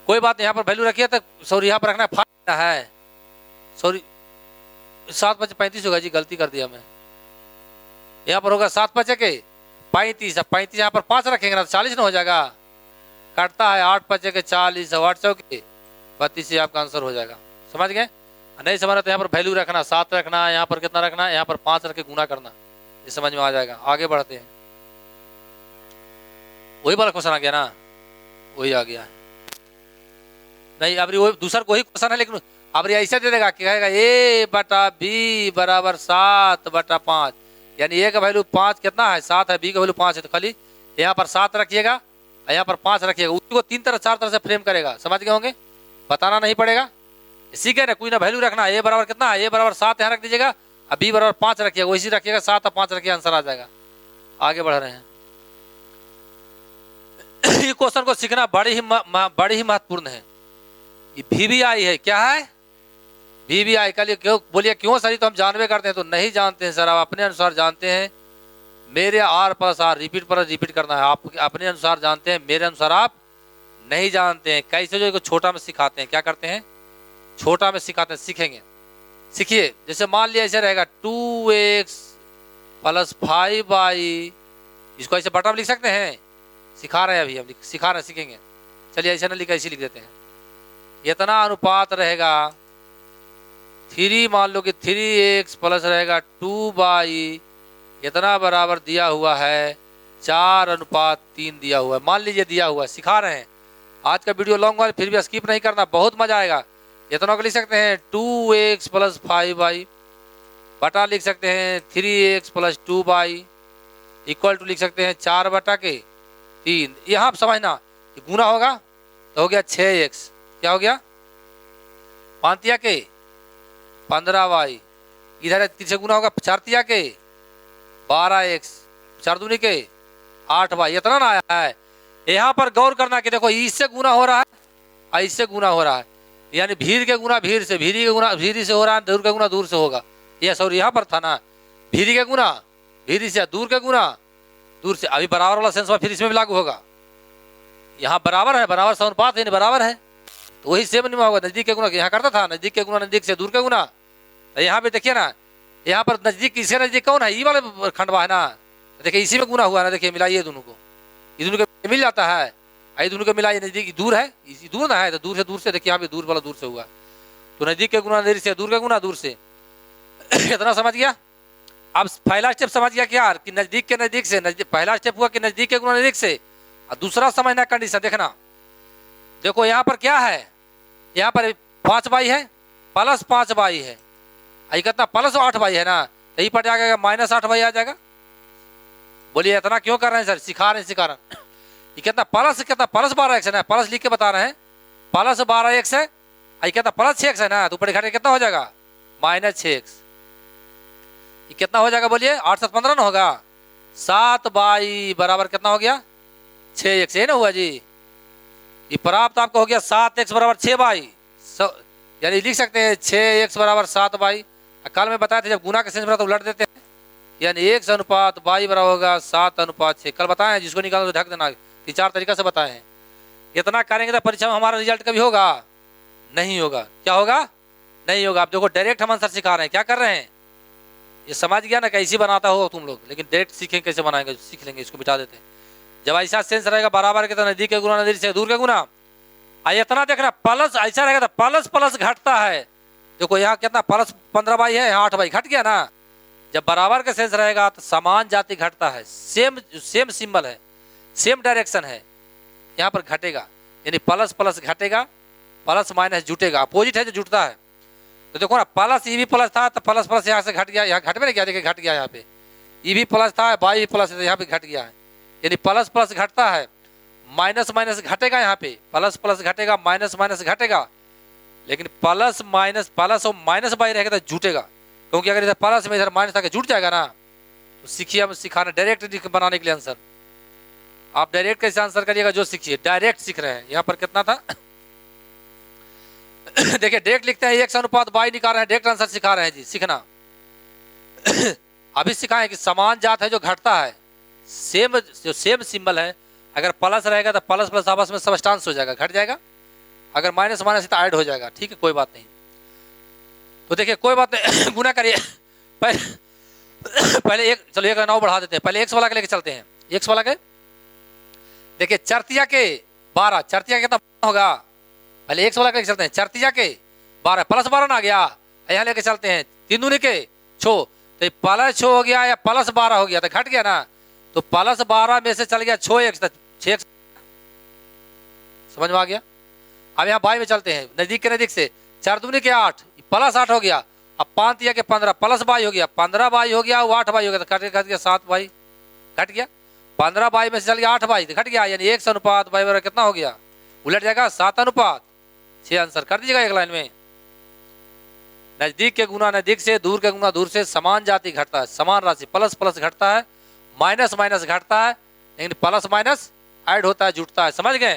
कोई बात नहीं, यहाँ पर वैल्यू रखिए, तो सॉरी यहाँ पर रखना है, सॉरी 7 5 35 होगा जी, गलती कर दिया मैं, यहाँ पर होगा 7 5 के 35, अब 35 यहाँ पर 5 रखेंगे ना, 40 ना हो जाएगा, कटता है 8 5 के 40, 8 चौके 32 से आपका आंसर हो जाएगा। समझ गए? नहीं समझ रहे तो यहाँ पर वैल्यू रखना, 7 रखना, यहाँ पर कितना रखना, यहाँ पर 5 रख के गुना करना, ये समझ में आ जाएगा। आगे बढ़ते हैं, वही वाला क्वेश्चन आ गया ना, वही आ गया नहीं, अब वही दूसरा वही क्वेश्चन है, लेकिन अब ऐसे दे देगा कि कहेगा a बटा b बराबर 7/5, यानी a का वैल्यू 5 कितना है 7 है, b का वैल्यू 5 है, तो खाली यहाँ पर 7 रखिएगा, यहाँ पर 5 रखिएगा, उसी को 3 तरह 4 तरह से फ्रेम करेगा, समझ गए होंगे, बताना नहीं पड़ेगा, सीखे ना, कोई ना वैल्यू रखना, a बराबर कितना है, a बराबर 7 यहाँ रख दीजिएगा, अब b बराबर 5 रखिएगा, वैसे रखिएगा 7 और 5 रखिए, आंसर आ जाएगा। आगे बढ़ रहे हैं। ये क्वेश्चन को सीखना बड़ी ही महत्वपूर्ण है। ये VBI है, क्या है VBI? कल क्यों बोलिए, क्यों सर तो हम जानवे करते हैं, तो नहीं जानते हैं सर, आप अपने अनुसार जानते हैं, मेरे R + R रिपीट पर रिपीट करना है, आप अपने अनुसार जानते हैं, मेरे अनुसार आप नहीं जानते हैं। कैसे जो छोटा में सिखाते हैं, क्या करते हैं, छोटा में सिखाते हैं, सीखेंगे, सीखिए। जैसे मान लिया ऐसे रहेगा 2x + 5y, इसको ऐसे बटा में लिख सकते हैं, सिखा रहे हैं अभी, हम सिखा रहे हैं, सीखेंगे। चलिए ऐसे ना लिखा, ऐसे लिख देते हैं, इतना अनुपात रहेगा 3, मान लो कि 3x प्लस रहेगा 2y, इतना बराबर दिया हुआ है 4:3 दिया हुआ है, मान लीजिए दिया हुआ है, सिखा रहे हैं। आज का वीडियो लॉन्ग है, फिर भी स्किप नहीं करना, बहुत मजा आएगा। इतना को लिख सकते हैं 2x + 5y बटा लिख सकते हैं 3x + 2y इक्वल टू लिख सकते हैं 4/3। यहाँ आप समझना, गुना होगा तो हो गया 6x, क्या हो गया 5 तिया के 15y, इधर 3 से गुना होगा 4 तिया के 12x, 4 दूनी के 8y, इतना ना आया है। यहाँ पर गौर करना कि देखो इससे गुना हो रहा है, इससे गुना हो रहा है, यानी भीड़ के गुना भीड़ से, भीरी के गुना भीरी से हो रहा है, दूर के गुना दूर से होगा, यह सॉरी यहाँ पर था ना, भीरी के गुना भीरी से, दूर के गुना दूर से, अभी बराबर वाला सेंस फिर इसमें भी लागू होगा, यहाँ बराबर है, बराबर से अनुपात है, बराबर है, तो वही सेम नहीं होगा, नजदीक के गुना यहाँ करता था, नजदीक के गुना नजदीक से, दूर के गुना, यहाँ पे देखिए ना, यहाँ पर नजदीक, किसके नजदीक कौन है, ये वाले खंडवा है ना, देखिए इसी में गुना हुआ ना, देखिए मिलाइए दोनों को, ये दोनों के मिल जाता है, आई दोनों को मिलाइए, नजदीक दूर है, इसी दूर ना है, तो दूर से देखिए, यहाँ पे दूर वाला दूर से हुआ, तो नजदीक के गुना नजदीक से, दूर के गुना दूर से। इतना समझ गया? अब पहला स्टेप समझ गया क्या कि नजदीक के नजदीक से, नजदीक पहला स्टेप हुआ कि नजदीक के गुना नजदीक से, और दूसरा समझना कंडीशन देखना। देखो यहाँ पर क्या है, यहाँ पर 5y है प्लस 5y है, ये कितना प्लस 8y है ना, यही पर जाएगा -8y आ जाएगा। बोलिए इतना क्यों कर रहे हैं सर, सिखा रहे हैं, ये कितना प्लस +12x है ना, प्लस लिख के बता रहे हैं, प्लस 12x है, ये कितना प्लस 6x है ना, तो ऊपर घटे कितना हो जाएगा -6x, ये कितना हो जाएगा बोलिए, 8 7 15 ना होगा, 7y बराबर कितना हो गया 6x, है ना हुआ जी, ये प्राप्त आपको हो गया 7x बराबर 6y, यानी लिख सकते हैं 6x बराबर 7y। कल में बताया था जब गुना का सेंस बना तो उलट देते हैं, यानी 1 अनुपात y बराबर होगा 7/6। कल बताए, जिसको निकालो तो ढक देना, 3-4 तरीका से बताए हैं। इतना करेंगे तो परीक्षा में हमारा रिजल्ट कभी होगा? नहीं होगा। क्या होगा? नहीं होगा। आप देखो डायरेक्ट हम आंसर सिखा रहे हैं, क्या कर रहे हैं, ये समझ गया ना कैसे बनाता हो तुम लोग, लेकिन डायरेक्ट सीखेंगे कैसे बनाएंगे, सीख लेंगे, इसको मिटा देते हैं। जब ऐसा सेंस रहेगा बराबर के तो नजदीक के गुना नजदीक से दूर के गुना, इतना देखना प्लस ऐसा रहेगा तो प्लस प्लस घटता है। देखो यहाँ कितना प्लस 15y है, यहाँ 8y घट गया ना। जब बराबर का सेंस रहेगा तो समान जाति घटता है, सेम सिंबल है, सेम डायरेक्शन है, यहाँ पर घटेगा, यानी प्लस प्लस घटेगा, प्लस माइनस जुटेगा, अपोजिट है जो जुटता है। तो देखो ना प्लस ई भी प्लस था तो प्लस प्लस यहाँ से घट गया, यहाँ घट में नहीं गया, देखिए घट गया, यहाँ पे ई भी प्लस था, वाई भी प्लस है, यहाँ पे घट गया है, यानी प्लस प्लस घटता है, माइनस माइनस घटेगा, यहाँ पे प्लस प्लस घटेगा, माइनस माइनस घटेगा, लेकिन प्लस और माइनस बाई रहेगा तो जुटेगा, क्योंकि अगर इधर प्लस में इधर माइनस आके जुट जाएगा ना। तो सीखिए, हम सिखाना डायरेक्ट बनाने के लिए आंसर। आप डायरेक्ट कैसे आंसर करिएगा जो सीखिए, डायरेक्ट सीख रहे हैं। यहाँ पर कितना था देखिए डायरेक्ट लिखते हैं 1 अनुपात y निकाल रहे हैं, डायरेक्ट आंसर सिखा रहे हैं जी, सीखना। अभी सिखाएं कि समान जात है जो घटता है, सेम सिंबल है, अगर प्लस रहेगा तो प्लस प्लस आपस में सबस्टांस हो जाएगा, घट जाएगा, अगर माइनस माइनस तो ऐड हो जाएगा, ठीक है, कोई बात नहीं। तो देखिए कोई बात नहीं, गुना करिए पहले एक, चलो 1 9 बढ़ा देते हैं, पहले x वाला के लेके चलते हैं, x वाला के देखिए चरतिया के 12, चरतिया के कितना होगा, पहले x वाला के लेके चलते हैं, चरतिया के 12 प्लस 12 ना आ गया, यहाँ लेके चलते हैं 3 दूनी के 6, तो प्लस 6 हो गया या प्लस 12 हो गया तो घट गया ना, तो प्लस 12 में से चल गया 6x, 6x समझ में आ गया। अब यहाँ बाई में चलते हैं, नजदीक के नजदीक से 4 दूनी के 8 प्लस 8 हो गया, अब 5 दिया के 15 प्लस बाई हो गया, 15 बाई हो गया, वो 8 बाई हो गया, तो घट गया 7 बाई, घट गया 15 बाई में से चल गया 8 बाई, तो घट गया, यानी 1 अनुपात बाई बराबर कितना हो गया, उलट जाएगा 7/6। आंसर कर दीजिएगा एक लाइन में। नजदीक के गुना नजदीक से, दूर के गुना दूर से, समान जाति घटता है, समान राशि प्लस प्लस घटता है, माइनस माइनस घटता है, लेकिन प्लस माइनस ऐड होता है, जुटता है, समझ गए।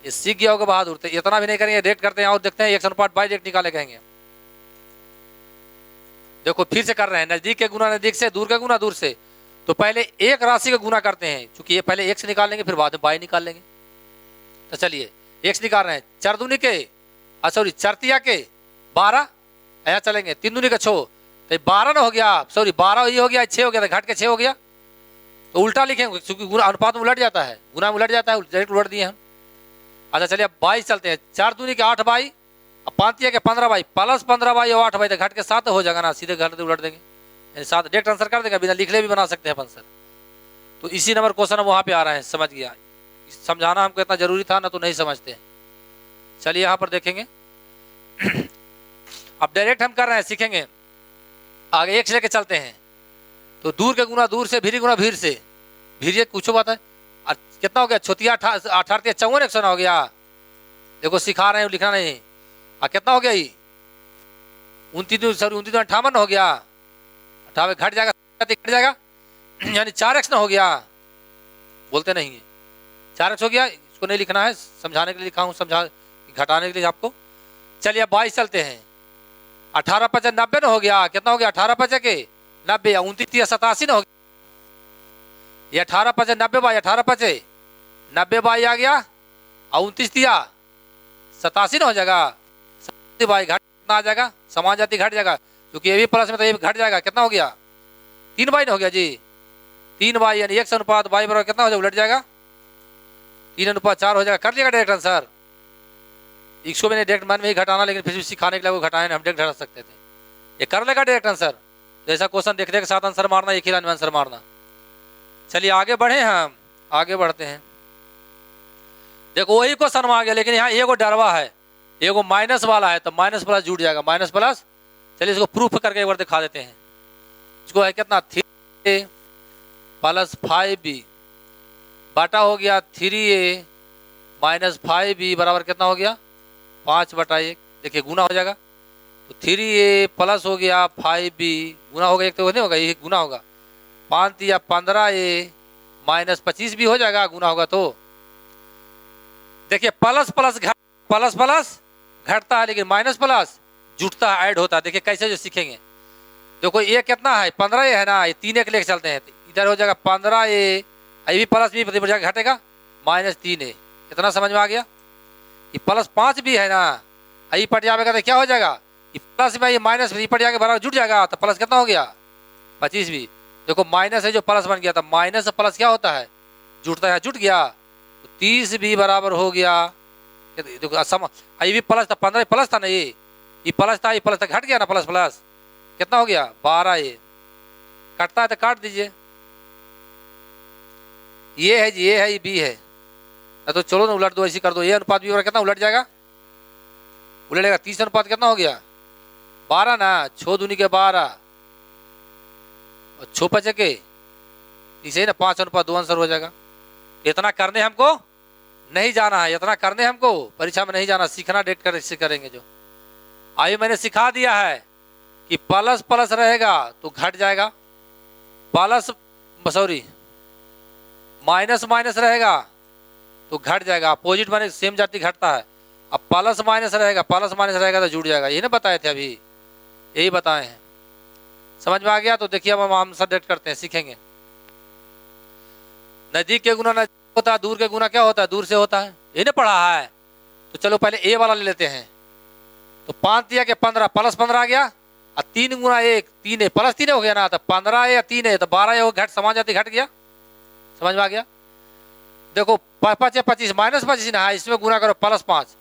ये सीख गया होगा बहादुर। इतना भी नहीं करेंगे, डायरेक्ट करते हैं और देखते हैं 1 अनुपात बाई डायरेक्ट निकाले कहेंगे। देखो फिर से कर रहे हैं, नजदीक के गुना नजदीक से, दूर के गुना दूर से, तो पहले एक राशि का गुना करते हैं, क्योंकि ये पहले x निकाल लेंगे फिर बाद में बाई निकाल लेंगे। तो चलिए x निकाल रहे हैं, 4 दूनी के सॉरी चरतिया के 12, यहाँ चलेंगे 3 दूनी का 6, तो 12 ना हो गया, सॉरी 12 ये हो गया, 6 हो गया, तो घट के 6 हो गया, तो उल्टा लिखेंगे क्योंकि गुना अनुपात में उलट जाता है, गुना में उलट जाता है, डायरेक्ट उलट दिए हम। अच्छा चलिए अब 22 चलते हैं, 4 दूनी के 8 बाई, अब 5 दिया के 15 बाई, प्लस 15 बाई और 8 बाई, तो घट के 7 हो जाएगा ना, सीधे घर उलट देंगे, यानी 7 डायरेक्ट आंसर कर देंगे, बिना लिखले भी बना सकते हैं आंसर। तो इसी नंबर क्वेश्चन वहाँ पे आ रहे हैं, समझ गया, समझाना हमको इतना जरूरी था ना, तो नहीं समझते। चलिए यहाँ पर देखेंगे अब डायरेक्ट हम कर रहे हैं, सीखेंगे आगे, एक से लेके चलते हैं, तो दूर के गुना दूर से, भीरी गुना भीर से, भीर कुछ बात है, कितना हो गया, छोतिया 18 54 100 हो गया, देखो सिखा रहे हैं, लिखना नहीं, कितना हो गया, 29 58 हो गया, 58 घट जाएगा, घट जाएगा, यानी 4x ना हो गया, बोलते नहीं है 4x हो गया, इसको नहीं लिखना है, समझाने के लिए लिखा हूँ, समझा घटाने के लिए आपको। चलिए अब 22 चलते हैं, 18 5 90 ना हो गया, कितना हो गया, 18 5 के 90, 29 87 ना हो गया, ये 18 5 90 बाई 18 5 90 बाई आ गया, 29 दिया 87 ना हो जाएगा, बाई घट कितना आ जाएगा, समान जाति घट जाएगा, क्योंकि ये भी प्लस में तो ये भी घट जाएगा, कितना हो गया 3 बाई ना हो गया जी, 3 बाई, यानी 1 अनुपात बाई बराबर कितना हो जाएगा, उलट जाएगा 3 अनुपात 4 हो जाएगा, कर लिएगा डायरेक्ट आंसर। इसको मैंने डायरेक्ट मन में ही घटाना, लेकिन फिर भी सिखाने के लिए वो घटाए, हम डायरेक्ट घटा सकते थे, ये कर लेगा डायरेक्ट आंसर। जैसा क्वेश्चन देखने के साथ आंसर मारना, एक ही लाइन में आंसर मारना। चलिए आगे बढ़े, हम आगे बढ़ते हैं। देखो वही क्वेश्चन में आ गया, लेकिन यहाँ एगो डरवा है, एगो माइनस वाला है, तो माइनस प्लस जुड़ जाएगा, माइनस प्लस। चलिए इसको प्रूफ करके एक बार दिखा देते हैं। इसको है कितना, 3a प्लस 5b बटा हो गया 3a माइनस 5b बराबर कितना हो गया, 5/1। देखिए गुना हो जाएगा, तो 3a प्लस हो गया 5b, गुना होगा, एक तो नहीं होगा, ये गुना होगा, 5 या 15a माइनस 25 भी हो जाएगा, गुना होगा तो। देखिए प्लस प्लस घटता है, लेकिन माइनस प्लस जुटता है, ऐड होता है। देखिए कैसे जो सीखेंगे। देखो ये कितना है, 15 है ना, ये 3 एक लेके चलते हैं, इधर हो जाएगा 15 ये भी प्लस भी घटेगा -3 इतना समझ में आ गया। ये +5 भी है ना, ये पट जाएगा तो क्या हो जाएगा, ये प्लस में ये माइनस पट जाएगा बराबर जुट जाएगा, तो प्लस कितना हो गया 25 भी। देखो माइनस है जो प्लस बन गया था, माइनस प्लस क्या होता है, जुटता है, जुट गया, तो 30 भी बराबर हो गया। देखो ये भी प्लस था, 15 प्लस था ना, ये प्लस था, ये प्लस था, घट गया ना, प्लस प्लस कितना हो गया 12। ये कटता है तो काट दीजिए। ये है ये बी है, तो चलो ना उलट दो, ऐसी कर दो। ये अनुपात बी कितना उलट जाएगा, उलटेगा 30 अनुपात कितना हो गया 12 ना, 6 दूनी के 12 और 6 5 के इसे ना 5 अनुपात 2 आंसर हो जाएगा। इतना करने हमको नहीं जाना है, इतना करने हमको परीक्षा में नहीं जाना, सीखना डेट कर इससे करेंगे। जो आइए मैंने सिखा दिया है कि प्लस प्लस रहेगा तो घट जाएगा, प्लस सॉरी माइनस माइनस रहेगा तो घट जाएगा, अपोजिट माने सेम जाति घटता है। अब प्लस माइनस रहेगा, प्लस माइनस रहेगा तो जुड़ जाएगा, ये ना बताए थे अभी, यही बताए हैं। समझ में आ गया। तो देखिए अब हम आंसर डेट करते हैं, सीखेंगे। नजदीक के गुना नजदीक होता है, दूर के गुना क्या होता है, दूर से होता है, ये ना पढ़ा है। तो चलो पहले ए वाला ले लेते हैं। तो 5 दिया के 15 प्लस 15 आ गया, और 3 गुना 1 3 है, प्लस 3 हो गया ना, तो 15 है या 3 है तो 12 हो, घट समान जाती घट गया, समझ में आ गया। देखो 5 25 -25 ना है, इसमें गुना करो +5,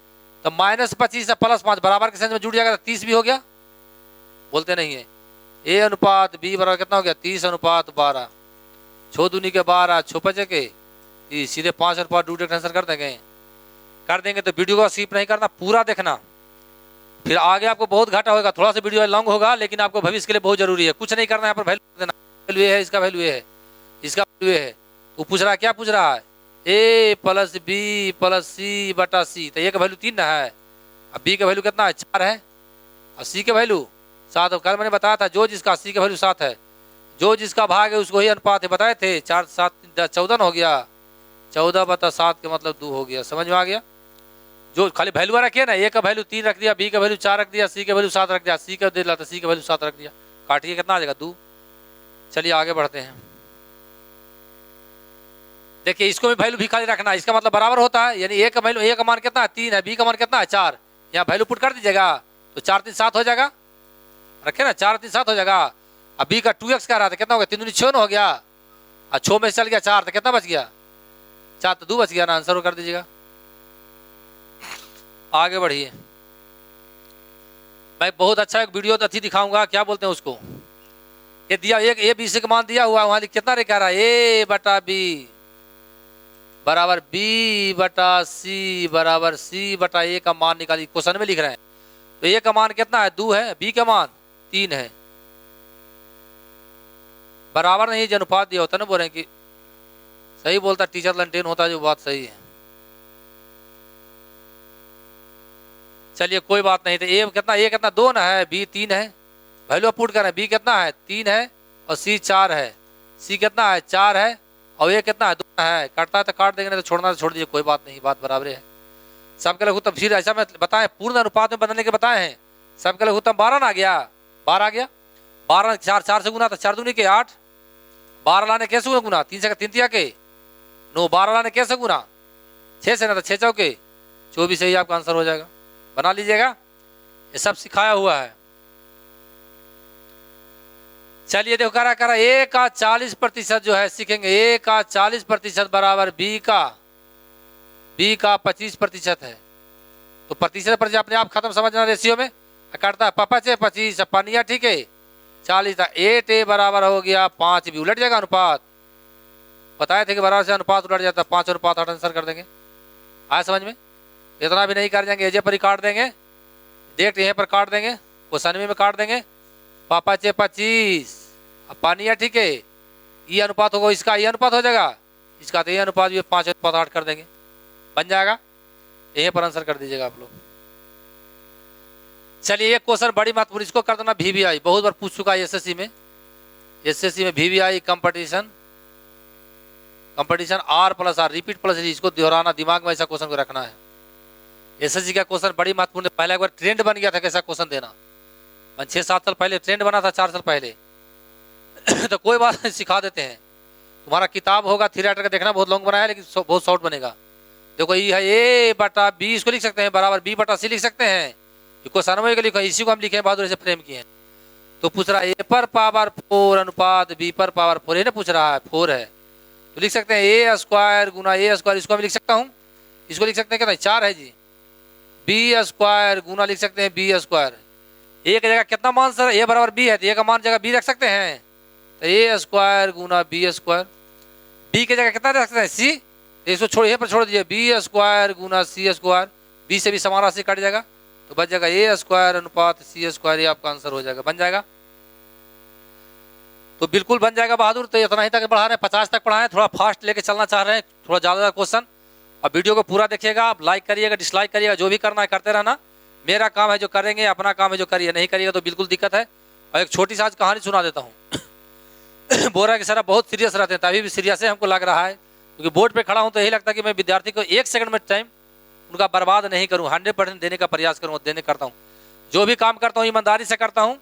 तो -25 से +5 बराबर के सेंस में जुड़ जाएगा, तो 30 भी हो गया, बोलते नहीं है। ए अनुपात बी बराबर कितना हो गया 30 अनुपात 12, 6 दूनी के 12 6 5 के सीधे 5 अनुपात 2 आंसर कर देंगे। तो वीडियो को स्किप नहीं करना, पूरा देखना, फिर आगे आपको बहुत घाटा होगा। थोड़ा सा वीडियो लॉन्ग होगा, लेकिन आपको भविष्य के लिए बहुत जरूरी है। कुछ नहीं करना, यहाँ पर वैल्यू देना, वैल्यू है, इसका वैल्यू है, इसका वैल्यू है। वो पूछ रहा है, क्या पूछ रहा है, ए प्लस बी प्लस सी बटा सी, तो ए का वैल्यू 3 है, अब बी का वैल्यू कितना है 4 है, और सी का वैल्यू 7। कल मैंने बताया था जो जिसका सी का वैल्यू 7 है, जो जिसका भाग है उसको ही अनुपात है, बताए थे। 4 7 14 हो गया, 14/7 का मतलब 2 हो गया, समझ में आ गया। जो खाली वैल्यू रखिए ना, ए का वैल्यू 3 रख दिया, बी का वैल्यू 4 रख दिया, सी का वैल्यू 7 रख दिया, सी का दे दिया तो सी का वैल्यू 7 रख दिया, काटिए कितना आ जाएगा 2। चलिए आगे बढ़ते हैं। देखिए इसको भी वैल्यू भी खाली रखना, इसका मतलब बराबर होता है, यानी ए का वैल्यू, ए का मान कितना है 3 है, बी का मान कितना है 4, यहाँ वैल्यू पुट कर दीजिएगा, तो 4 3 7 हो जाएगा, रखे ना 4 3 7 हो जाएगा। अब बी का 2x का रहा था, कितना हो गया 3 दूनी 6 हो गया, और 6 में चल गया 4, तो कितना बच गया 4, तो 2 बच गया ना, आंसर कर दीजिएगा। आगे बढ़िए, मैं बहुत अच्छा एक वीडियो अथी दिखाऊंगा, क्या बोलते हैं उसको, ये दिया एक ए बी सी का मान दिया हुआ, वहां कितना रे कह रहा है ए बटा बी बराबर बी बटा सी बराबर सी बटा ए का मान निकालिए, क्वेश्चन में लिख रहे हैं। तो ए का मान कितना है 2 है, बी का मान 3 है, बराबर नहीं जो अनुपात दिया होता है ना, बोल रहे हैं कि सही बोलता टीचर लंटेन होता है, जो बात सही है। चलिए कोई बात नहीं, तो ए कितना 2 ना है, बी 3 है, वैल्यू पुट कर रहे हैं, बी कितना है 3 है और सी 4 है, सी कितना है 4 है और ये कितना है 2 है, काटता है तो काट देंगे, नहीं तो छोड़ना तो छोड़ दीजिए, कोई बात नहीं, बात बराबर है। सबके लघुत्तम फिर ऐसा मैं बताएं, पूर्ण अनुपात में बदलने के बताए हैं। सबके लघुत्तम 12 ना आ गया, 12 आ गया, 12 4 से गुना, तो 4 दूनी के 8, 12 लाने कैसे गुना 3 से 3 तिया के 9, 12 लाने कैसे गुना 6 से, ना तो 6 चौके 24 से ही आपका आंसर हो जाएगा, बना लीजिएगा, ये सब सिखाया हुआ है। चलिए देखो करा ए का 40% जो है सीखेंगे, ए का 40% बराबर बी का 25% है, तो प्रतिशत पर अपने आप खत्म, समझना रेशियो में करता है 5 25 पनिया, ठीक है 40, 8 ए बराबर हो गया 5 भी, उलट जाएगा अनुपात, बताए थे कि बराबर से अनुपात उलट जाता है, 5 अनुपात 8 आंसर कर देंगे। आया समझ में, इतना भी नहीं कर जाएंगे, एजे पर ही काट देंगे, डेट यहीं पर काट देंगे, क्वेश्चन में काट देंगे, 5 25 पानी है, ठीक है ये अनुपात होगा, इसका ये अनुपात हो जाएगा, इसका तो ये अनुपात भी 5 अनुपात 8 कर देंगे, बन जाएगा, यहीं पर आंसर कर दीजिएगा आप लोग। चलिए एक क्वेश्चन बड़ी महत्वपूर्ण, इसको कर देना VVI, बहुत बार पूछ चुका है एसएससी में VVI competition R+R repeat plus, इसको दोहराना, दिमाग में ऐसा क्वेश्चन को रखना है। एसएससी का क्वेश्चन बड़ी महत्वपूर्ण है। पहले एक बार ट्रेंड बन गया था कैसा क्वेश्चन देना, 6-7 साल पहले ट्रेंड बना था, 4 साल पहले। तो कोई बात नहीं, सिखा देते हैं। तुम्हारा किताब होगा थ्री राइटर का, देखना बहुत लॉन्ग बनाया लेकिन बहुत शॉर्ट बनेगा। देखो ये है ए बटा बी, इसको लिख सकते हैं बराबर बी बटा सी लिख सकते हैं। क्वेश्चन में लिखो, इसी को हम लिखे बहादुर से फ्रेम किए हैं। तो पूछ रहा है ए पर पावर 4 अनुपात बी पर पावर 4, ये ना पूछ रहा है 4 है, तो लिख सकते हैं ए स्क्वायर गुना ए स्क्वायर, इसको मैं लिख सकता हूँ, इसको लिख सकते हैं कितना 4 है जी, बी स्क्वायर गुना लिख सकते हैं बी स्क्वायर। ए की जगह कितना मान सर, ए बराबर बी है तो ए का मान जगह बी रख सकते हैं, तो ए स्क्वायर गुना बी स्क्वायर। बी की जगह कितना रख सकते हैं सी, इसको छोड़ यहाँ पर छोड़ दीजिए, बी स्क्वायर गुना सी स्क्वायर, बी से भी समान राशि कट जाएगा तो बच जाएगा ए स्क्वायर अनुपात सी स्क्वायर, ये आपका आंसर हो जाएगा, बन जाएगा। तो बिल्कुल बन जाएगा बहादुर। तो इतना ही तक बढ़ा रहे हैं, 50 तक पढ़ा है, थोड़ा फास्ट लेके चलना चाह रहे हैं, थोड़ा ज़्यादा क्वेश्चन। और वीडियो को पूरा देखिएगा, आप लाइक करिएगा डिसलाइक करिएगा, जो भी करना है करते रहना। मेरा काम है जो करेंगे, अपना काम है जो करिए, नहीं करिएगा तो बिल्कुल दिक्कत है। और एक छोटी सी आज कहानी सुना देता हूँ। बोल रहा है कि सर बहुत सीरियस रहते हैं, तभी भी सीरियस है हमको लग रहा है, क्योंकि बोर्ड पे खड़ा हूँ तो यही लगता है कि मैं विद्यार्थी को 1 सेकंड में टाइम उनका बर्बाद नहीं करूँ, 100% देने का प्रयास करूँ, देने करता हूँ। जो भी काम करता हूँ ईमानदारी से करता हूँ,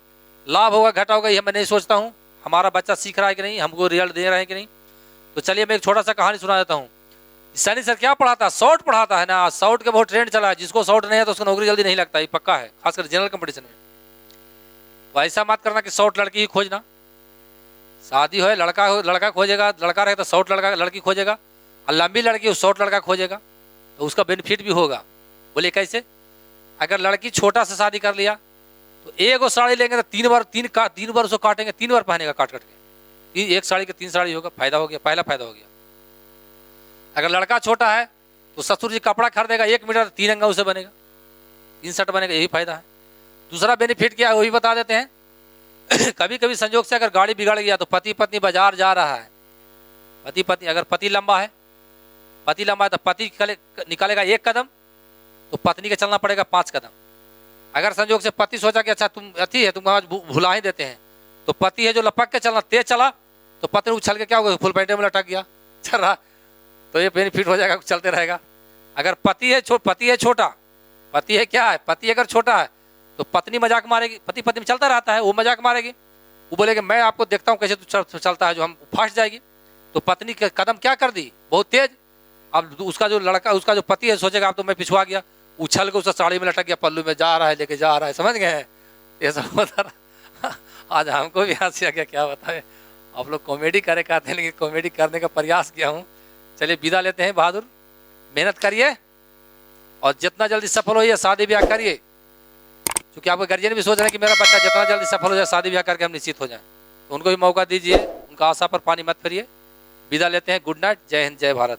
लाभ होगा घटा होगा ये मैं नहीं सोचता हूँ, हमारा बच्चा सीख रहा है कि नहीं, हमको रिजल्ट दे रहे हैं कि नहीं। तो चलिए मैं एक छोटा सा कहानी सुना देता हूँ। सैनी सर क्या पढ़ाता है, शॉर्ट पढ़ाता है ना, शॉर्ट के बहुत ट्रेंड चला है, जिसको शॉर्ट नहीं है तो उसको नौकरी जल्दी नहीं लगता, ये पक्का है, खासकर जनरल कंपटीशन में। तो ऐसा मत करना कि शॉर्ट लड़की ही खोजना, शादी हो लड़का खोजेगा, लड़का रहे तो शॉर्ट लड़की खोजेगा, और लंबी लड़की शॉर्ट लड़का खोजेगा, तो उसका बेनिफिट भी होगा। बोले कैसे, अगर लड़की छोटा से शादी कर लिया तो एक साड़ी लेंगे तो 3 बार उसको काटेंगे, 3 बार पहनेगा काट के, एक साड़ी के 3 साड़ी होगा, फायदा हो गया, पहला फायदा हो गया। अगर लड़का छोटा है तो ससुर जी कपड़ा खरीदेगा 1 मीटर 3 अंगा उसे बनेगा, 3 शर्ट बनेगा, यही फायदा है। दूसरा बेनिफिट क्या है वो भी बता देते हैं। कभी कभी संजोग से अगर गाड़ी बिगड़ गया तो पति पत्नी बाजार जा रहा है, पति पत्नी, अगर पति लंबा है तो पति निकालेगा 1 कदम तो पत्नी के चलना पड़ेगा 5 कदम। अगर संजोग से पति सोचा कि अच्छा तुम अति है, तुम आज भुला ही देते हैं, तो पति है जो लपक के चलना, तेज चला तो पत्नी उछल के क्या होगा, फुल पैंटे में लटक गया, चल रहा, तो ये बेनिफिट हो जाएगा, चलते रहेगा। अगर पति है छोटा, पति है क्या है, पति अगर छोटा है तो पत्नी मजाक मारेगी, पति पत्नी में चलता रहता है, वो मजाक मारेगी, वो बोलेगी मैं आपको देखता हूँ कैसे तू चलता है, जो हम फंस जाएगी। तो पत्नी के कदम क्या कर दी, बहुत तेज। अब उसका जो पति है सोचेगा अब तो मैं पिछुआ गया, उछल के उसका साड़ी में लटक गया, पल्लू में जा रहा है, लेके जा रहा है, समझ गए। ये सब होता रहा। आज हमको भी हंसी आ गया, क्या बताए, आप लोग कॉमेडी करे कहते हैं, लेकिन कॉमेडी करने का प्रयास किया हूँ। चलिए विदा लेते हैं बहादुर, मेहनत करिए और जितना जल्दी सफल होइए शादी ब्याह करिए, क्योंकि आपके गार्जियन भी सोच रहे हैं कि मेरा बच्चा जितना जल्दी सफल हो जाए शादी ब्याह करके हम निश्चित हो जाएं, तो उनको भी मौका दीजिए, उनका आशा पर पानी मत फिरिए। विदा लेते हैं, गुड नाइट, जय हिंद, जय भारत।